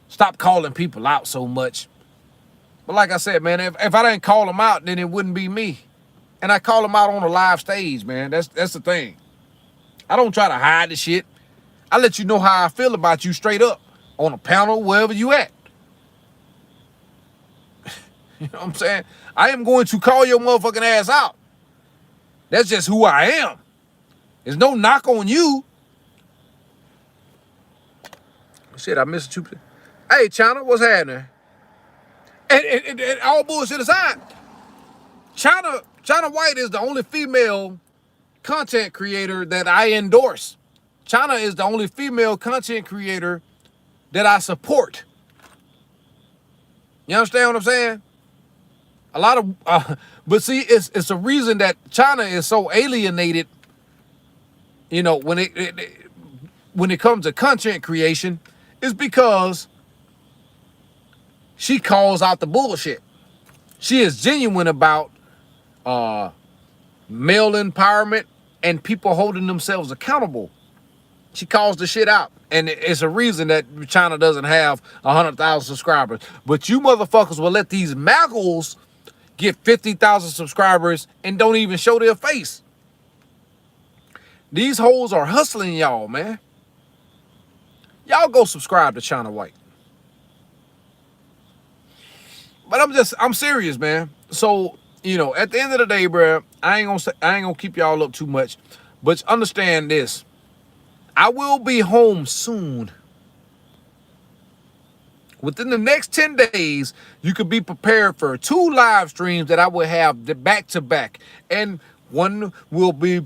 Stop calling people out so much. But like I said, man, if I didn't call them out, then it wouldn't be me. And I call them out on a live stage, man. That's the thing. I don't try to hide the shit. I let you know how I feel about you straight up on a panel, wherever you at. You know what I'm saying? I am going to call your motherfucking ass out. That's just who I am. There's no knock on you. Shit, I missed you. Hey, China, what's happening? And all bullshit aside, China White is the only female content creator that I endorse. China is the only female content creator that I support. You understand what I'm saying? A lot of, but see, it's a reason that China is so alienated. When it comes to content creation, is because she calls out the bullshit. She is genuine about male empowerment and people holding themselves accountable. She calls the shit out. And it's a reason that China doesn't have 100,000 subscribers. But you motherfuckers will let these maggles get 50,000 subscribers and don't even show their face. These hoes are hustling y'all, man. Y'all go subscribe to China White. But I'm serious, man. So, at the end of the day, bro, I ain't gonna keep y'all up too much. But understand this. I will be home soon. Within the next 10 days, you could be prepared for 2 live streams that I will have back to back. And one will be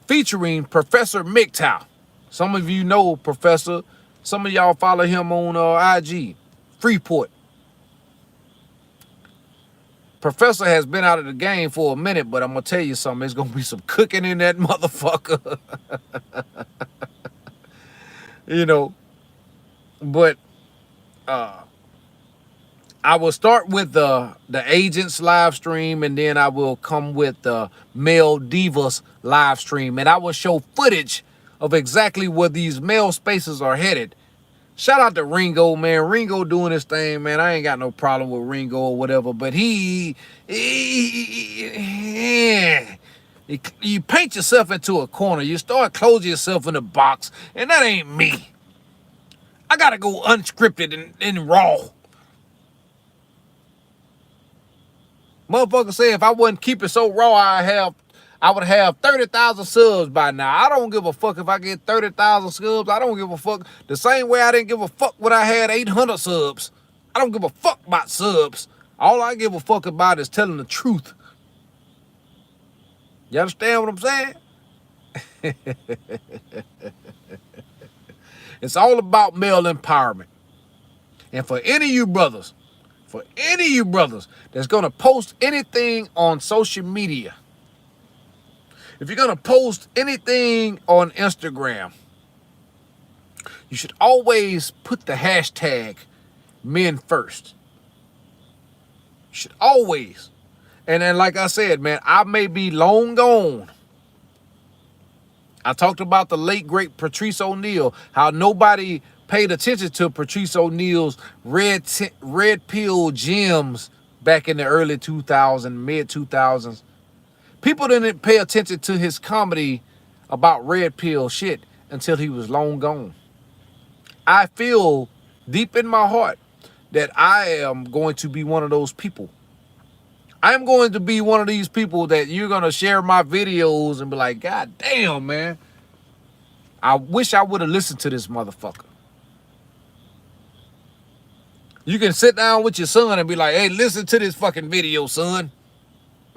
featuring Professor MGTOW. Some of you know Professor. Some of y'all follow him on IG. Freeport. Professor has been out of the game for a minute, but I'm going to tell you something. There's going to be some cooking in that motherfucker. But I will start with the agents live stream, and then I will come with the male divas live stream, and I will show footage of exactly where these male spaces are headed. Shout out to Ringo, man. Ringo doing his thing, man. I ain't got no problem with Ringo or whatever, but you paint yourself into a corner. You start closing yourself in a box, and that ain't me. I gotta go unscripted and raw. Motherfucker say if I wouldn't keep it so raw, I would have 30,000 subs by now. I don't give a fuck if I get 30,000 subs. I don't give a fuck. The same way I didn't give a fuck when I had 800 subs. I don't give a fuck about subs. All I give a fuck about is telling the truth. You understand what I'm saying? It's all about male empowerment. And for any of you brothers, that's gonna post anything on social media, if you're gonna post anything on Instagram, you should always put the hashtag men first. You should always. And then, like I said, man, I may be long gone. I talked about the late, great Patrice O'Neal, how nobody paid attention to Patrice O'Neal's red pill gems back in the early 2000s, mid 2000s. People didn't pay attention to his comedy about red pill shit until he was long gone. I feel deep in my heart that I am going to be one of those people. I'm going to be one of these people that you're going to share my videos and be like, God damn, man. I wish I would have listened to this motherfucker. You can sit down with your son and be like, hey, listen to this fucking video, son.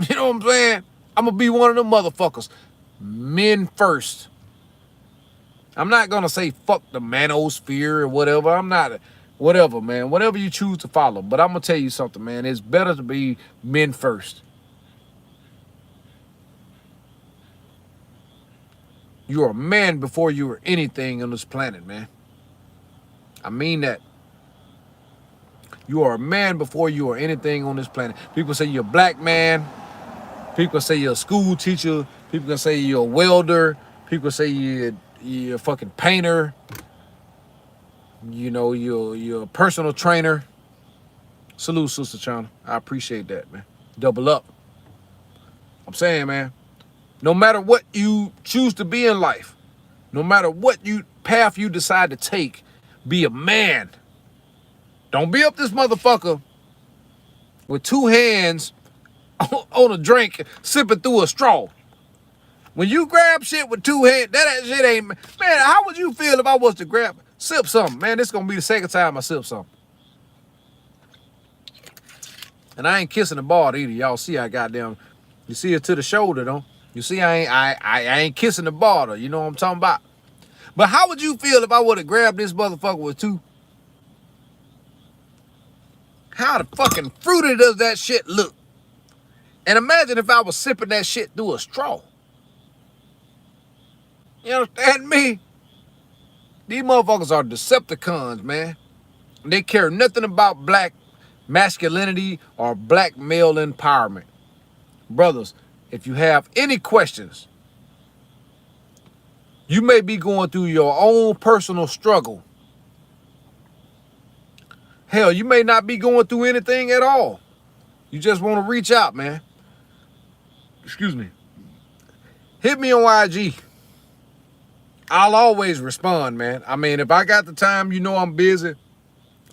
You know what I'm saying? I'm going to be one of them motherfuckers. Men first. I'm not going to say fuck the manosphere or whatever. I'm not, whatever, man. Whatever you choose to follow. But I'm going to tell you something, man. It's better to be men first. You are a man before you are anything on this planet, man. I mean that. You are a man before you are anything on this planet. People say you're a black man. People say you're a school teacher. People can say you're a welder. People say you're a fucking painter. You know, you're a personal trainer. Salute, Sister China. I appreciate that, man. Double up. I'm saying, man, no matter what you choose to be in life, no matter what path you decide to take, be a man. Don't be up this motherfucker with two hands on a drink, sipping through a straw. When you grab shit with two hands, that shit ain't, man, how would you feel if I was to sip something? Man, this is going to be the second time I sip something. And I ain't kissing the bottle either. Y'all see I goddamn, you see it to the shoulder, though. You see I ain't kissing the bottle. You know what I'm talking about? But how would you feel if I would have grabbed this motherfucker with two? How the fucking fruity does that shit look? And imagine if I was sipping that shit through a straw. You understand me? These motherfuckers are Decepticons, man. They care nothing about black masculinity or black male empowerment. Brothers, if you have any questions, you may be going through your own personal struggle. Hell, you may not be going through anything at all. You just want to reach out, man. Excuse me. Hit me on IG. I'll always respond, man. I mean, if I got the time, you know I'm busy,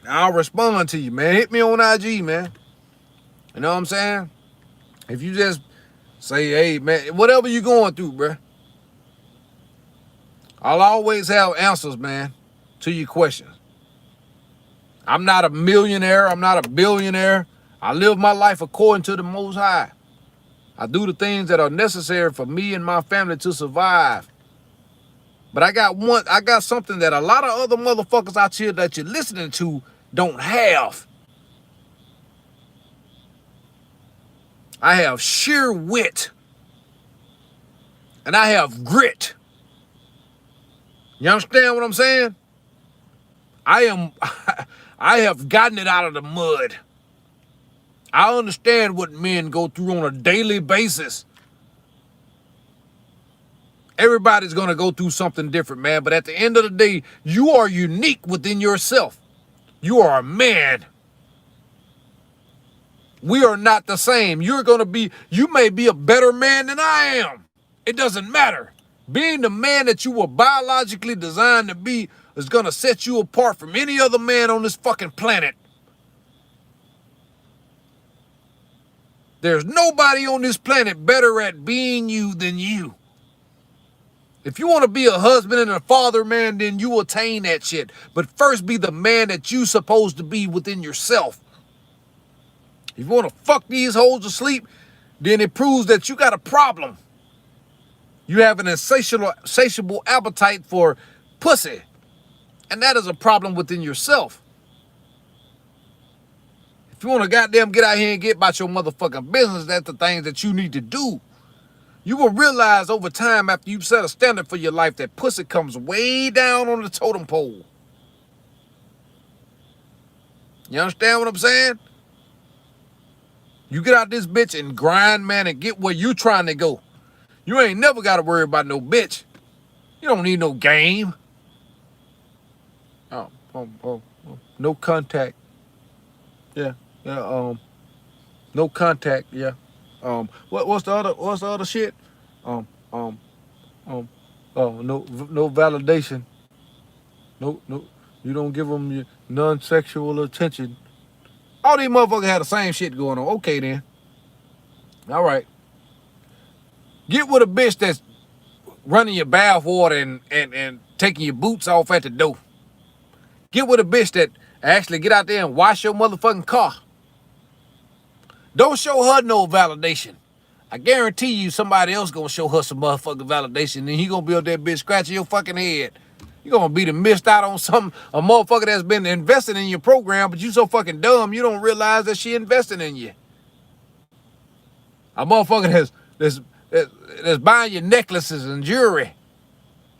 I'll respond to you, man. Hit me on IG, man. You know what I'm saying? If you just say, hey, man, whatever you're going through, bruh, I'll always have answers, man, to your questions. I'm not a millionaire. I'm not a billionaire. I live my life according to the Most High. I do the things that are necessary for me and my family to survive. But I got something that a lot of other motherfuckers out here that you're listening to don't have. I have sheer wit. And I have grit. You understand what I'm saying? I have gotten it out of the mud. I understand what men go through on a daily basis. Everybody's going to go through something different, man. But at the end of the day, you are unique within yourself. You are a man. We are not the same. You may be a better man than I am. It doesn't matter. Being the man that you were biologically designed to be is going to set you apart from any other man on this fucking planet. There's nobody on this planet better at being you than you. If you want to be a husband and a father, man, then you attain that shit. But first be the man that you supposed to be within yourself. If you want to fuck these hoes to sleep, then it proves that you got a problem. You have an insatiable appetite for pussy. And that is a problem within yourself. If you want to goddamn get out here and get about your motherfucking business, that's the things that you need to do. You will realize over time after you've set a standard for your life that pussy comes way down on the totem pole. You understand what I'm saying? You get out this bitch and grind, man, and get where you trying to go. You ain't never got to worry about no bitch. You don't need no game. No contact. Yeah. No contact. Yeah. What's the other shit? No validation. No. You don't give them your non-sexual attention. All these motherfuckers had the same shit going on. Okay then. All right. Get with a bitch that's running your bath water and taking your boots off at the door. Get with a bitch that actually get out there and wash your motherfucking car. Don't show her no validation. I guarantee you somebody else gonna show her some motherfucking validation and he gonna be up that bitch scratching your fucking head. You gonna be missed out on a motherfucker that's been investing in your program, but you so fucking dumb you don't realize that she investing in you. A motherfucker that's buying your necklaces and jewelry.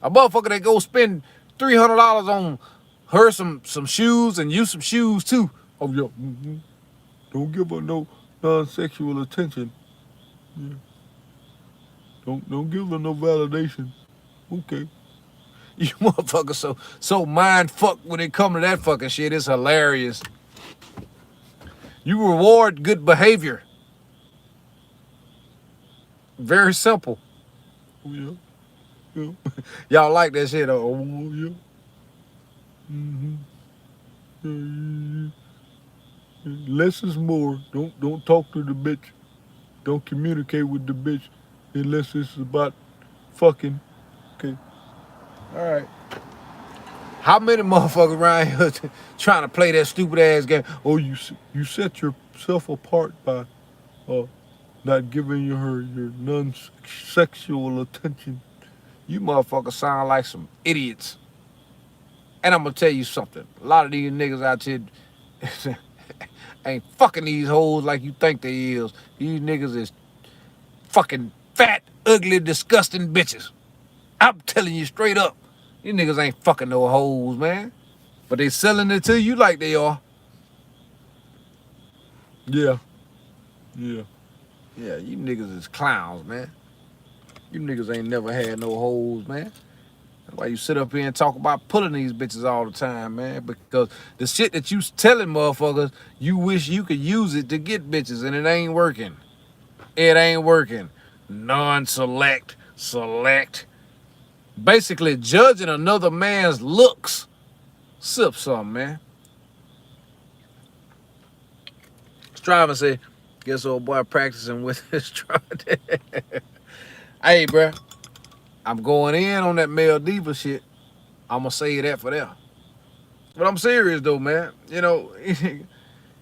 A motherfucker that go spend $300 on her some shoes and you some shoes too. Oh yeah, don't give her no non-sexual attention. Yeah. Don't give her no validation. Okay. You motherfuckers so mind fucked when it come to that fucking shit. It's hilarious. You reward good behavior. Very simple. Oh, yeah. Y'all like that shit? Oh, yeah. Less is more. Don't talk to the bitch. Don't communicate with the bitch unless it's about fucking. Okay. All right. How many motherfuckers around here trying to play that stupid ass game? Oh, you set yourself apart by not giving her your non-sexual attention. You motherfuckers sound like some idiots. And I'm gonna tell you something. A lot of these niggas out here ain't fucking these hoes like you think they is. These niggas is fucking fat, ugly, disgusting bitches. I'm telling you straight up. These niggas ain't fucking no hoes, man. But they selling it to you like they are. Yeah. Yeah, you niggas is clowns, man. You niggas ain't never had no hoes, man. That's why you sit up here and talk about pulling these bitches all the time, man. Because the shit that you telling motherfuckers, you wish you could use it to get bitches, and it ain't working. It ain't working. Non-select, select. Basically judging another man's looks. Sip something, man. Striving say, guess old boy practicing with his truck. Hey, bruh. I'm going in on that male diva shit. I'm going to say that for them. But I'm serious, though, man. You know, these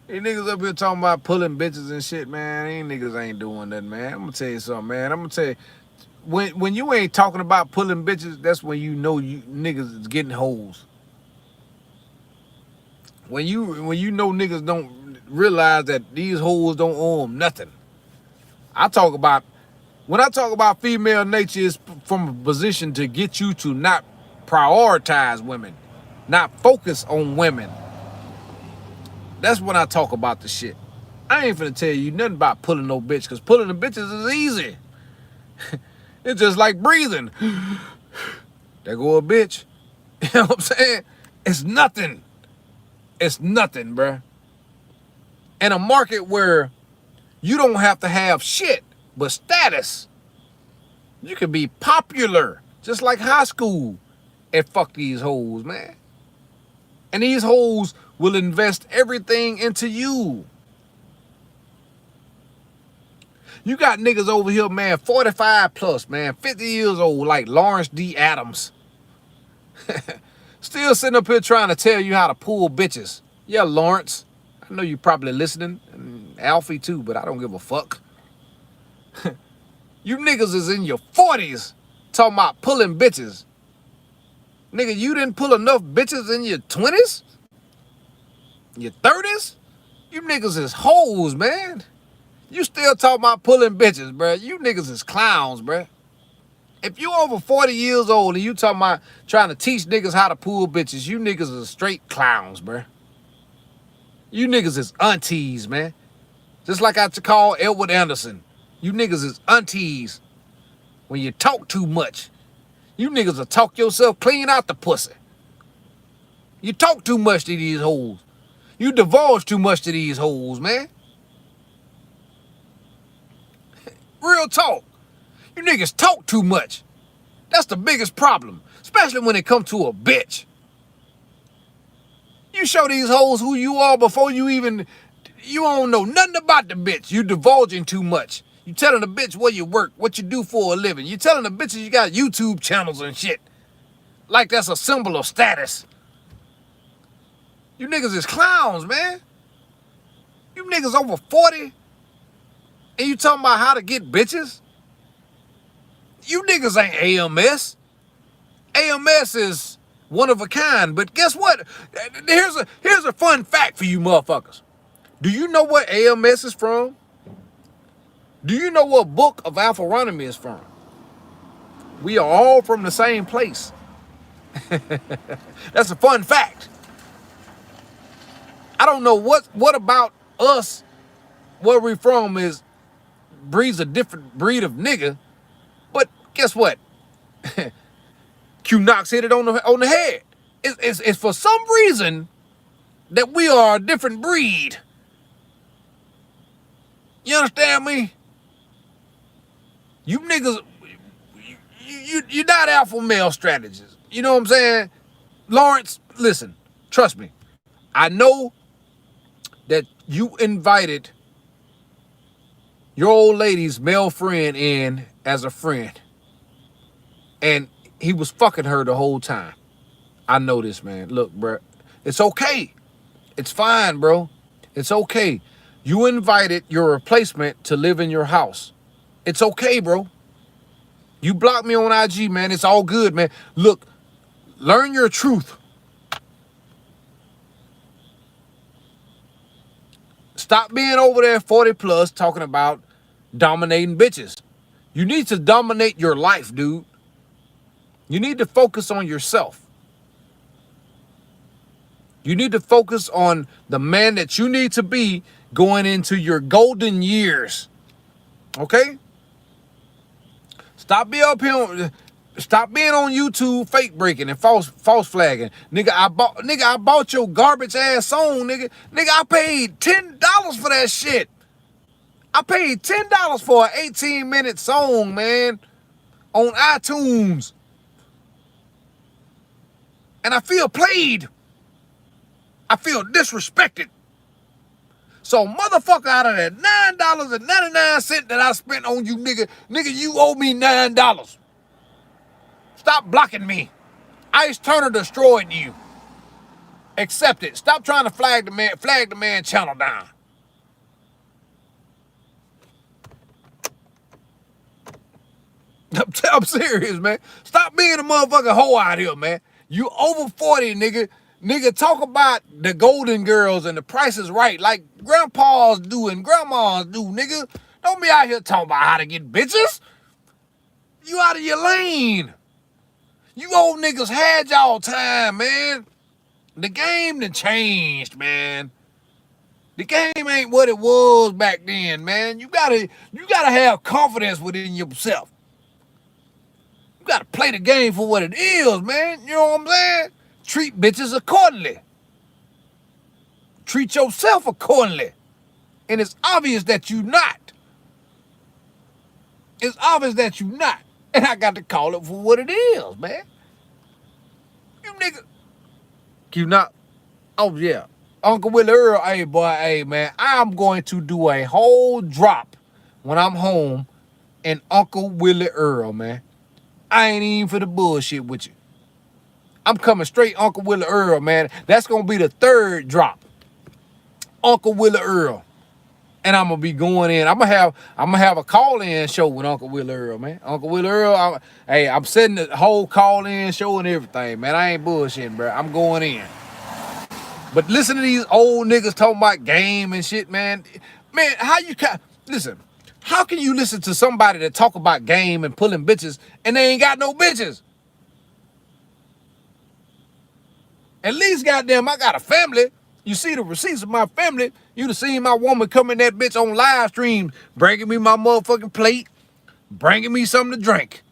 niggas up here talking about pulling bitches and shit, man. These niggas ain't doing that, man. I'm going to tell you something, man. I'm going to tell you. When you ain't talking about pulling bitches, that's when you know you niggas is getting hoes. When you know niggas don't realize that these hoes don't owe them nothing. When I talk about female nature, is from a position to get you to not prioritize women, not focus on women. That's when I talk about the shit. I ain't finna tell you nothing about pulling no bitch, because pulling the bitches is easy. It's just like breathing. There go a bitch. You know what I'm saying? It's nothing. It's nothing, bruh. In a market where you don't have to have shit but status, you can be popular, just like high school, and fuck these hoes, man. And these hoes will invest everything into you. You got niggas over here, man, 45 plus, man, 50 years old, like Lawrence D. Adams. Still sitting up here trying to tell you how to pull bitches. Yeah, Lawrence, I know you probably listening, and Alfie too, but I don't give a fuck. You niggas is in your 40s talking about pulling bitches. Nigga, you didn't pull enough bitches in your 20s? Your 30s? You niggas is hoes, man. You still talking about pulling bitches, bro. You niggas is clowns, bro. If you over 40 years old and you talking about trying to teach niggas how to pull bitches, you niggas is straight clowns, bro. You niggas is aunties, man. Just like I call Edward Anderson. You niggas is aunties when you talk too much. You niggas will talk yourself clean out the pussy. You talk too much to these hoes. You divulge too much to these hoes, man. Real talk. You niggas talk too much. That's the biggest problem, especially when it comes to a bitch. You show these hoes who you are before you don't know nothing about the bitch. You divulging too much. You telling the bitch where you work, what you do for a living. You telling the bitches you got YouTube channels and shit. Like that's a symbol of status. You niggas is clowns, man. You niggas over 40 and you talking about how to get bitches? You niggas ain't AMS. AMS is one of a kind, but guess what? Here's a fun fact for you motherfuckers. Do you know what AMS is from? Do you know what book of Alpharonomy is from? We are all from the same place. That's a fun fact. I don't know what about us, where we from breeds a different breed of nigga, but guess what? Q Knox hit it on the head. It's for some reason that we are a different breed. You understand me? You niggas, you're not alpha male strategists. You know what I'm saying? Lawrence, listen, trust me. I know that you invited your old lady's male friend in as a friend. And he was fucking her the whole time. I know this, man. Look, bro, it's okay. It's fine, bro. It's okay. You invited your replacement to live in your house. It's okay, bro. You blocked me on IG, man. It's all good, man. Look, learn your truth. Stop being over there 40 plus talking about dominating bitches. You need to dominate your life, dude. You need to focus on yourself. You need to focus on the man that you need to be going into your golden years. Okay? Stop being up here. Stop being on YouTube fake breaking and false flagging. Nigga, I bought your garbage ass song, nigga. Nigga, I paid $10 for that shit. I paid $10 for an 18-minute song, man, on iTunes. And I feel played. I feel disrespected. So motherfucker, out of that $9.99 that I spent on you, nigga, you owe me $9. Stop blocking me. Ice Turner destroyed you. Accept it. Stop trying to flag the man channel down. I'm serious, man. Stop being a motherfucking hoe out here, man. You over 40, nigga. Nigga, talk about the Golden Girls and the Price is Right like grandpas do and grandmas do, nigga. Don't be out here talking about how to get bitches. You out of your lane. You old niggas had y'all time, man. The game done changed, man. The game ain't what it was back then, man. You gotta have confidence within yourself. You gotta play the game for what it is, man. You know what I'm saying? Treat bitches accordingly. Treat yourself accordingly. And it's obvious that you not. It's obvious that you not. And I got to call it for what it is, man. You nigga. You not. Oh, yeah. Uncle Willie Earl, hey, boy, hey, man. I'm going to do a whole drop when I'm home in Uncle Willie Earl, man. I ain't even for the bullshit with you. I'm coming straight Uncle Willie Earl, man. That's going to be the third drop. Uncle Willie Earl. And I'm going to be going in. I'm going to have a call-in show with Uncle Willie Earl, man. Uncle Willie Earl, I'm setting the whole call-in show and everything, man. I ain't bullshitting, bro. I'm going in. But listen to these old niggas talking about game and shit, man. Man, listen? How can you listen to somebody that talk about game and pulling bitches and they ain't got no bitches? At least, goddamn, I got a family. You see the receipts of my family. You'd have seen my woman come in that bitch on live stream, bringing me my motherfucking plate, bringing me something to drink,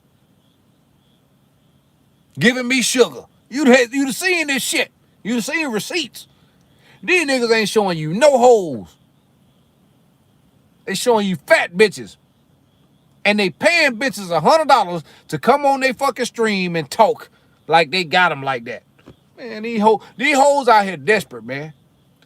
giving me sugar. You'd have seen this shit. You'd have seen receipts. These niggas ain't showing you no holes. They showing you fat bitches. And they paying bitches $100 to come on their fucking stream and talk like they got them like that. Man, these hoes out here desperate, man.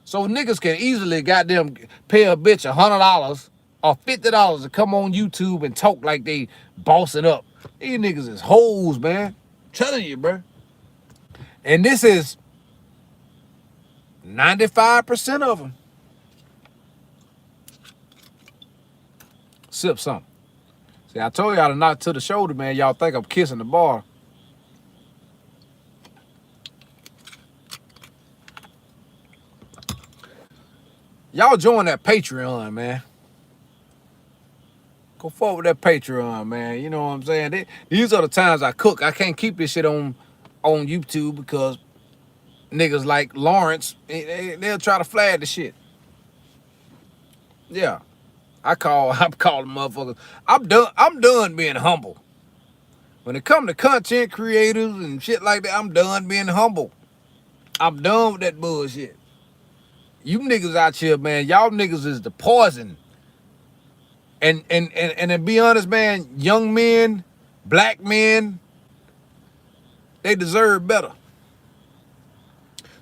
So niggas can easily goddamn pay a bitch $100 or $50 to come on YouTube and talk like they bossing up. These niggas is hoes, man. I'm telling you, bro. And this is 95% of them. Sip something. See, I told y'all to knock to the shoulder, man. Y'all think I'm kissing the bar. Y'all join that Patreon, man. Go forward with that Patreon, man. You know what I'm saying? These are the times I cook. I can't keep this shit on YouTube because niggas like Lawrence, they'll try to flag the shit. Yeah. I'm calling motherfuckers. I'm done being humble. When it comes to content creators and shit like that, I'm done being humble. I'm done with that bullshit. You niggas out here, man, y'all niggas is the poison. And to be honest, man, young men, black men, they deserve better.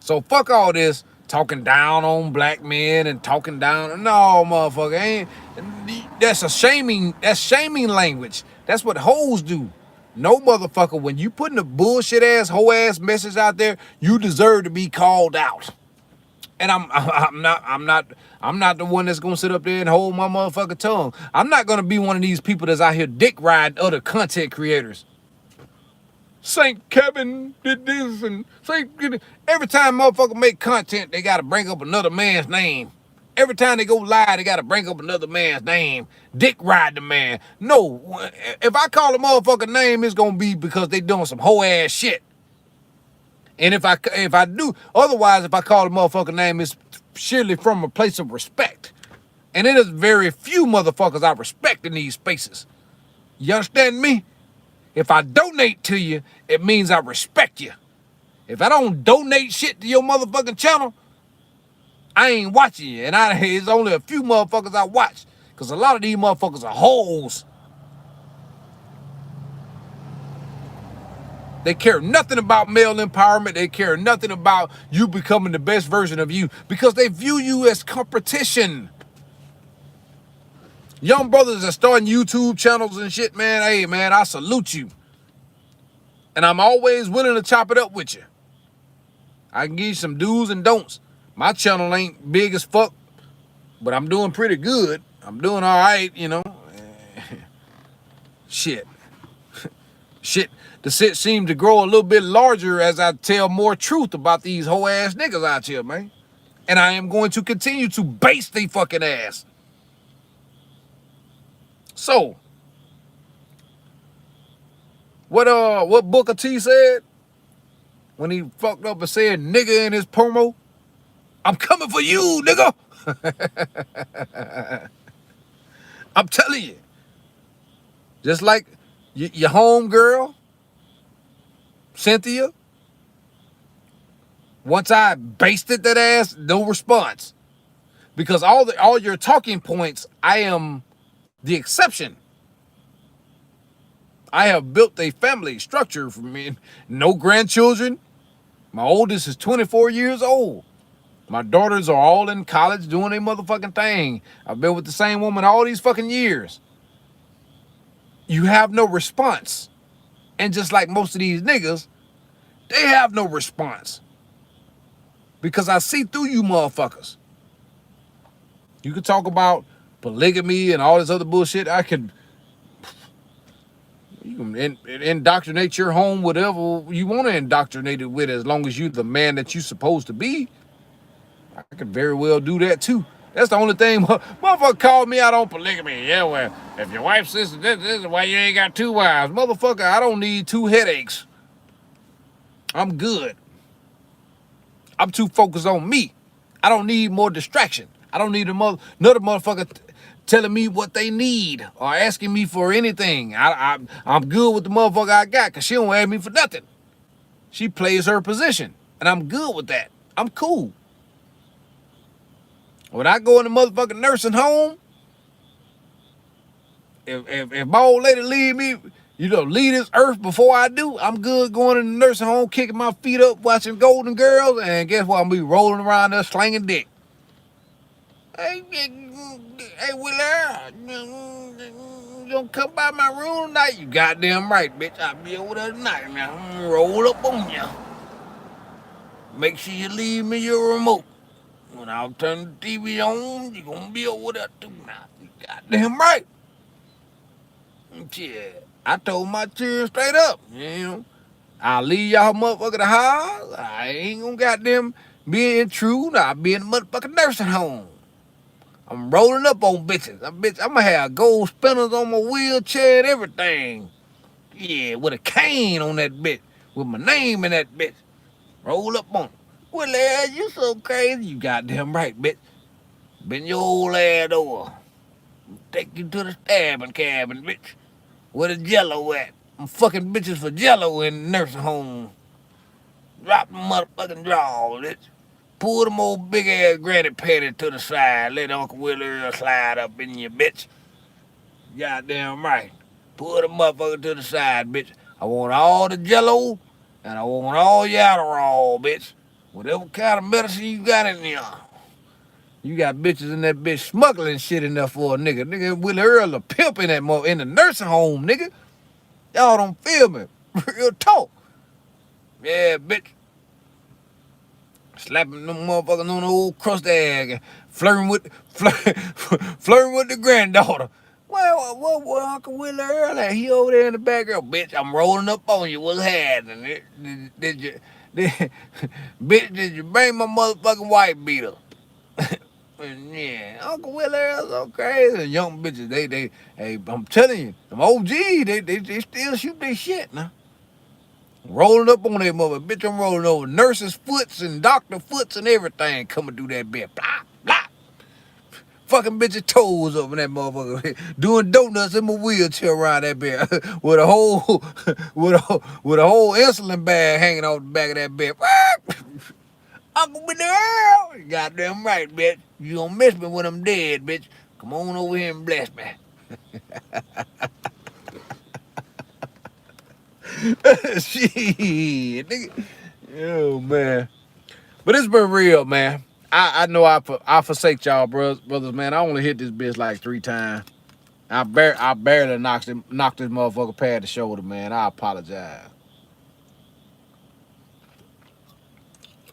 So fuck all this talking down on black men and talking down. No, motherfucker, ain't. That's shaming language. That's what hoes do. No, motherfucker, when you putting a bullshit ass, hoe ass message out there, you deserve to be called out. And I'm not the one that's gonna sit up there and hold my motherfucking tongue. I'm not gonna be one of these people that's out here dick riding other content creators. St. Kevin did this and every time motherfucker make content, they gotta bring up another man's name. Every time they go live, they gotta bring up another man's name. Dick ride the man. No, if I call a motherfucker name, it's gonna be because they doing some hoe ass shit. And if I do, otherwise, if I call a motherfucker name, it's surely from a place of respect. And it is very few motherfuckers I respect in these spaces. You understand me? If I donate to you, it means I respect you. If I don't donate shit to your motherfucking channel, I ain't watching you. And it's only a few motherfuckers I watch. Because a lot of these motherfuckers are hoes. They care nothing about male empowerment. They care nothing about you becoming the best version of you because they view you as competition. Young brothers that starting YouTube channels and shit, man, hey, man, I salute you. And I'm always willing to chop it up with you. I can give you some do's and don'ts. My channel ain't big as fuck, but I'm doing pretty good. I'm doing all right, you know. Shit. Shit. The shit seemed to grow a little bit larger as I tell more truth about these hoe ass niggas out here, man. And I am going to continue to base they fucking ass. So, what Booker T said when he fucked up and said nigga in his promo? I'm coming for you, nigga. I'm telling you. Just like your home girl, Cynthia, once I basted that ass, no response. Because all your talking points, I am the exception. I have built a family structure for me. No grandchildren. My oldest is 24 years old. My daughters are all in college doing their motherfucking thing. I've been with the same woman all these fucking years. You have no response. And just like most of these niggas, they have no response. Because I see through you motherfuckers. You can talk about polygamy and all this other bullshit. You can indoctrinate your home whatever you want to indoctrinate it with as long as you're the man that you're supposed to be. I could very well do that too. That's the only thing. Motherfucker called me out on polygamy. Yeah, well, if your wife says this is why you ain't got two wives. Motherfucker, I don't need two headaches. I'm good. I'm too focused on me. I don't need more distraction. I don't need another motherfucker telling me what they need or asking me for anything. I'm good with the motherfucker I got because she don't ask me for nothing. She plays her position, and I'm good with that. I'm cool. When I go in the motherfucking nursing home, if my old lady leave me, leave this earth before I do, I'm good going in the nursing home, kicking my feet up, watching Golden Girls, and guess what? I'm be rolling around there slinging dick. Hey, Willer, you don't come by my room tonight? You goddamn right, bitch. I'll be over there tonight now. Roll up on you. Make sure you leave me your remote. When I'll turn the TV on, you gonna be over there too now. You goddamn right. Shit. I told my children straight up, I'll leave y'all motherfucker the house. I ain't gonna goddamn be intrude. I'll be in the motherfucking nursing home. I'm rolling up on bitches. I'm gonna have gold spinners on my wheelchair and everything. Yeah, with a cane on that bitch. With my name in that bitch. Roll up on it. Well, lad, you so crazy. You goddamn right, bitch. Bend your old ass over. Take you to the stabbing cabin, bitch. Where the jello at? I'm fucking bitches for jello in the nursing home. Drop the motherfucking draw, bitch. Pull them old big ass granny panties to the side. Let Uncle Willie slide up in you, bitch. Goddamn right. Pull the motherfucker to the side, bitch. I want all the jello and I want all your Adderall, bitch. Whatever kind of medicine you got in there. You got bitches in that bitch smuggling shit in there for a nigga. Nigga Willie Earl a pimp in that in the nursing home, nigga. Y'all don't feel me. Real talk. Yeah, bitch. Slapping them motherfuckers on the old crust egg, flirting with the granddaughter. Well, what Uncle Willie Earl? He over there in the background. Bitch, I'm rolling up on you. What's happening? Bitch, did you bring my motherfucking white beater? Yeah, Uncle Willie Earl so crazy. Young bitches, hey, I'm telling you, them OG, they still shoot their shit now. Rolling up on that mother. Bitch, I'm rolling over nurses' foots and doctor foots and everything coming through that bed. Blah, blah. Fucking bitches' toes up in that motherfucker. Doing donuts in my wheelchair around that bed. with a whole insulin bag hanging off the back of that bed. Uncle Billy Earl. Goddamn right, bitch. You don't miss me when I'm dead, bitch. Come on over here and bless me. Shit, nigga. Oh, man. But it's been real, man. I know I forsake y'all, brothers, man. I only hit this bitch like 3 times. I barely knocked this motherfucker past the shoulder, man. I apologize.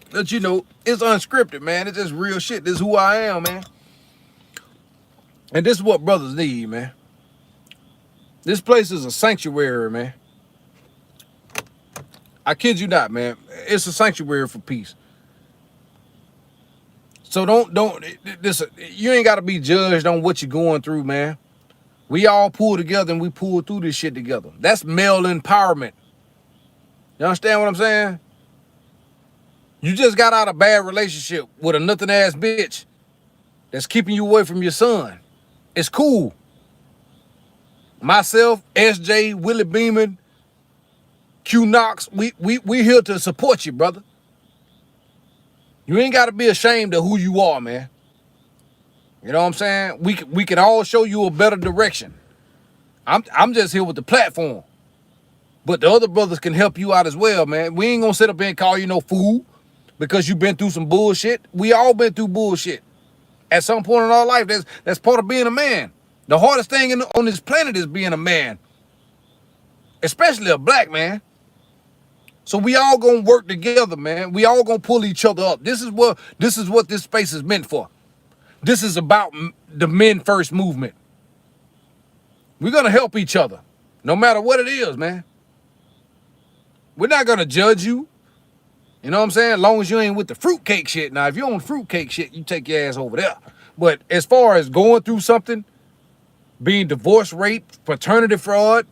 But it's unscripted, man. It's just real shit. This is who I am, man. And this is what brothers need, man. This place is a sanctuary, man. I kid you not, man. It's a sanctuary for peace. So you ain't got to be judged on what you're going through, man. We all pull together and we pull through this shit together. That's male empowerment. You understand what I'm saying? You just got out of a bad relationship with a nothing ass bitch that's keeping you away from your son. It's cool. Myself, SJ, Willie Beeman, Q Knox, we here to support you, brother. You ain't got to be ashamed of who you are, man. You know what I'm saying? We can all show you a better direction. I'm just here with the platform. But the other brothers can help you out as well, man. We ain't gonna sit up here and call you no fool because you've been through some bullshit. We all been through bullshit. At some point in our life, that's part of being a man. The hardest thing on this planet is being a man. Especially a black man. So we all gonna work together, man. We all gonna pull each other up. This is what this space is meant for. This is about the men first movement. We're gonna help each other, no matter what it is, man. We're not gonna judge you. You know what I'm saying? As long as you ain't with the fruitcake shit. Now, if you're on fruitcake shit, you take your ass over there. But as far as going through something, being divorce, rape, paternity fraud,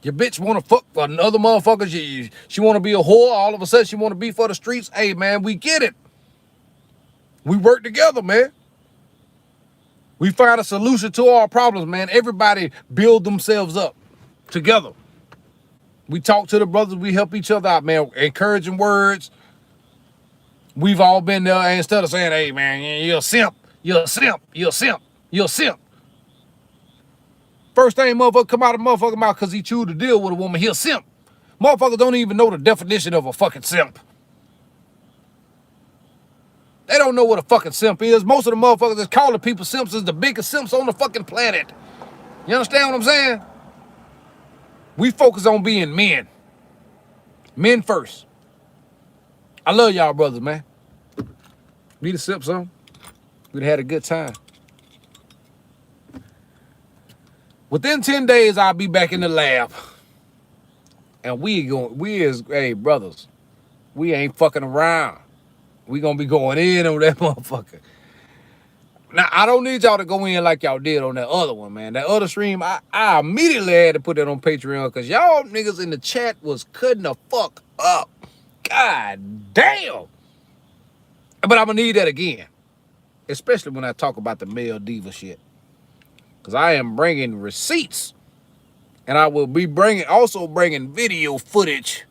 your bitch want to fuck for another motherfucker. She want to be a whore. All of a sudden, she want to be for the streets. Hey, man, we get it. We work together, man. We find a solution to our problems, man. Everybody build themselves up together. We talk to the brothers. We help each other out, man. Encouraging words. We've all been there. Instead of saying, hey, man, you're a simp. You're a simp. You're a simp. You're a simp. First thing motherfucker come out of motherfucker mouth because he choose to deal with a woman, he a simp. Motherfuckers don't even know the definition of a fucking simp. They don't know what a fucking simp is. Most of the motherfuckers that's calling people simps is the biggest simps on the fucking planet. You understand what I'm saying? We focus on being men. Men first. I love y'all brothers, man. Be the simp, son. We'd had a good time. Within 10 days, I'll be back in the lab. And hey, brothers, we ain't fucking around. We gonna be going in on that motherfucker. Now, I don't need y'all to go in like y'all did on that other one, man. That other stream, I immediately had to put that on Patreon because y'all niggas in the chat was cutting the fuck up. God damn. But I'm gonna need that again. Especially when I talk about the male diva shit. Because I am bringing receipts. And I will be also bringing video footage.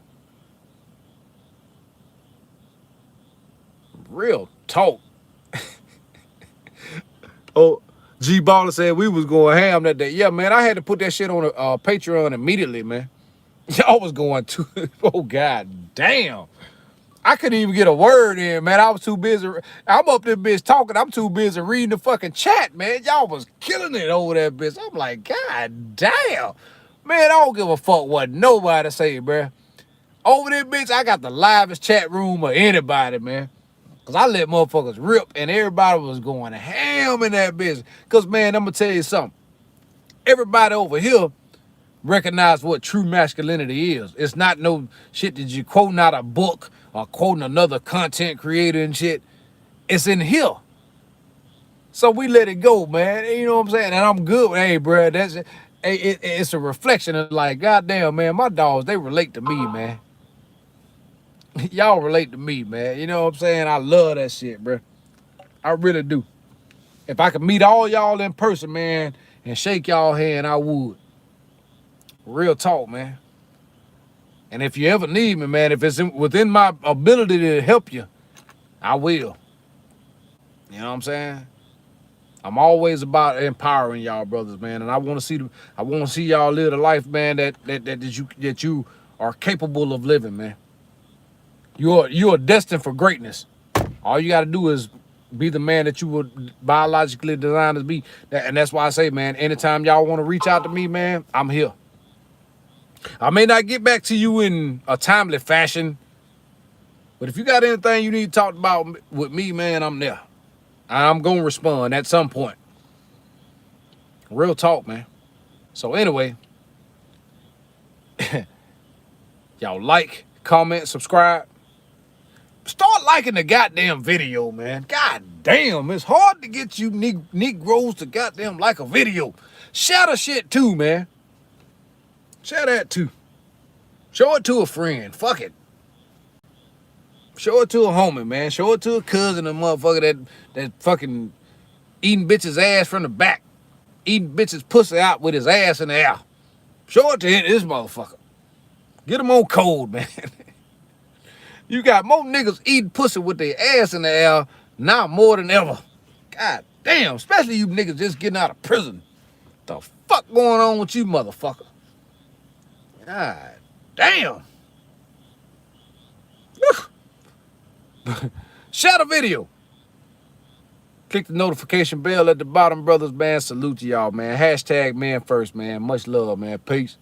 Real talk. Oh, G Baller said we was going ham that day. Yeah, man, I had to put that shit on a Patreon immediately, man. Y'all was going to, oh, god damn. I couldn't even get a word in, man. I was too busy. I'm up there bitch talking. I'm too busy reading the fucking chat, man. Y'all was killing it over that bitch. I'm like, god damn. Man, I don't give a fuck what nobody say, bruh. Over there, bitch, I got the livest chat room of anybody, man. Because I let motherfuckers rip, and everybody was going ham in that bitch. Because, man, I'm going to tell you something. Everybody over here recognize what true masculinity is. It's not no shit that you quoting out a book or quoting another content creator and shit. It's in here. So we let it go, man. You know what I'm saying? And I'm good. Hey, bro, it's a reflection of like, goddamn, man, my dogs, they relate to me, man. Y'all relate to me, man. You know what I'm saying? I love that shit, bro. I really do. If I could meet all y'all in person, man, and shake y'all hand, I would. Real talk, man. And if you ever need me, man, if it's within my ability to help you, I will. You know what I'm saying? I'm always about empowering y'all brothers, man. And I want to see y'all live a life, man, that you are capable of living, man. You are destined for greatness. All you got to do is be the man that you were biologically designed to be. And that's why I say, man, anytime y'all want to reach out to me, man, I'm here. I may not get back to you in a timely fashion, but if you got anything you need to talk about with me, man, I'm there. I'm going to respond at some point. Real talk, man. So anyway, y'all like, comment, subscribe. Start liking the goddamn video, man. God damn, it's hard to get you Negroes to goddamn like a video. Share the shit too, man. Share that too. Show it to a friend. Fuck it. Show it to a homie, man. Show it to a cousin, a motherfucker that fucking eating bitch's ass from the back. Eating bitch's pussy out with his ass in the air. Show it to this motherfucker. Get him on cold, man. You got more niggas eating pussy with their ass in the air now more than ever. God damn, especially you niggas just getting out of prison. The fuck going on with you, motherfucker? God damn. Share the video. Click the notification bell at the bottom, brothers, man. Salute to y'all, man. Hashtag man first, man. Much love, man. Peace.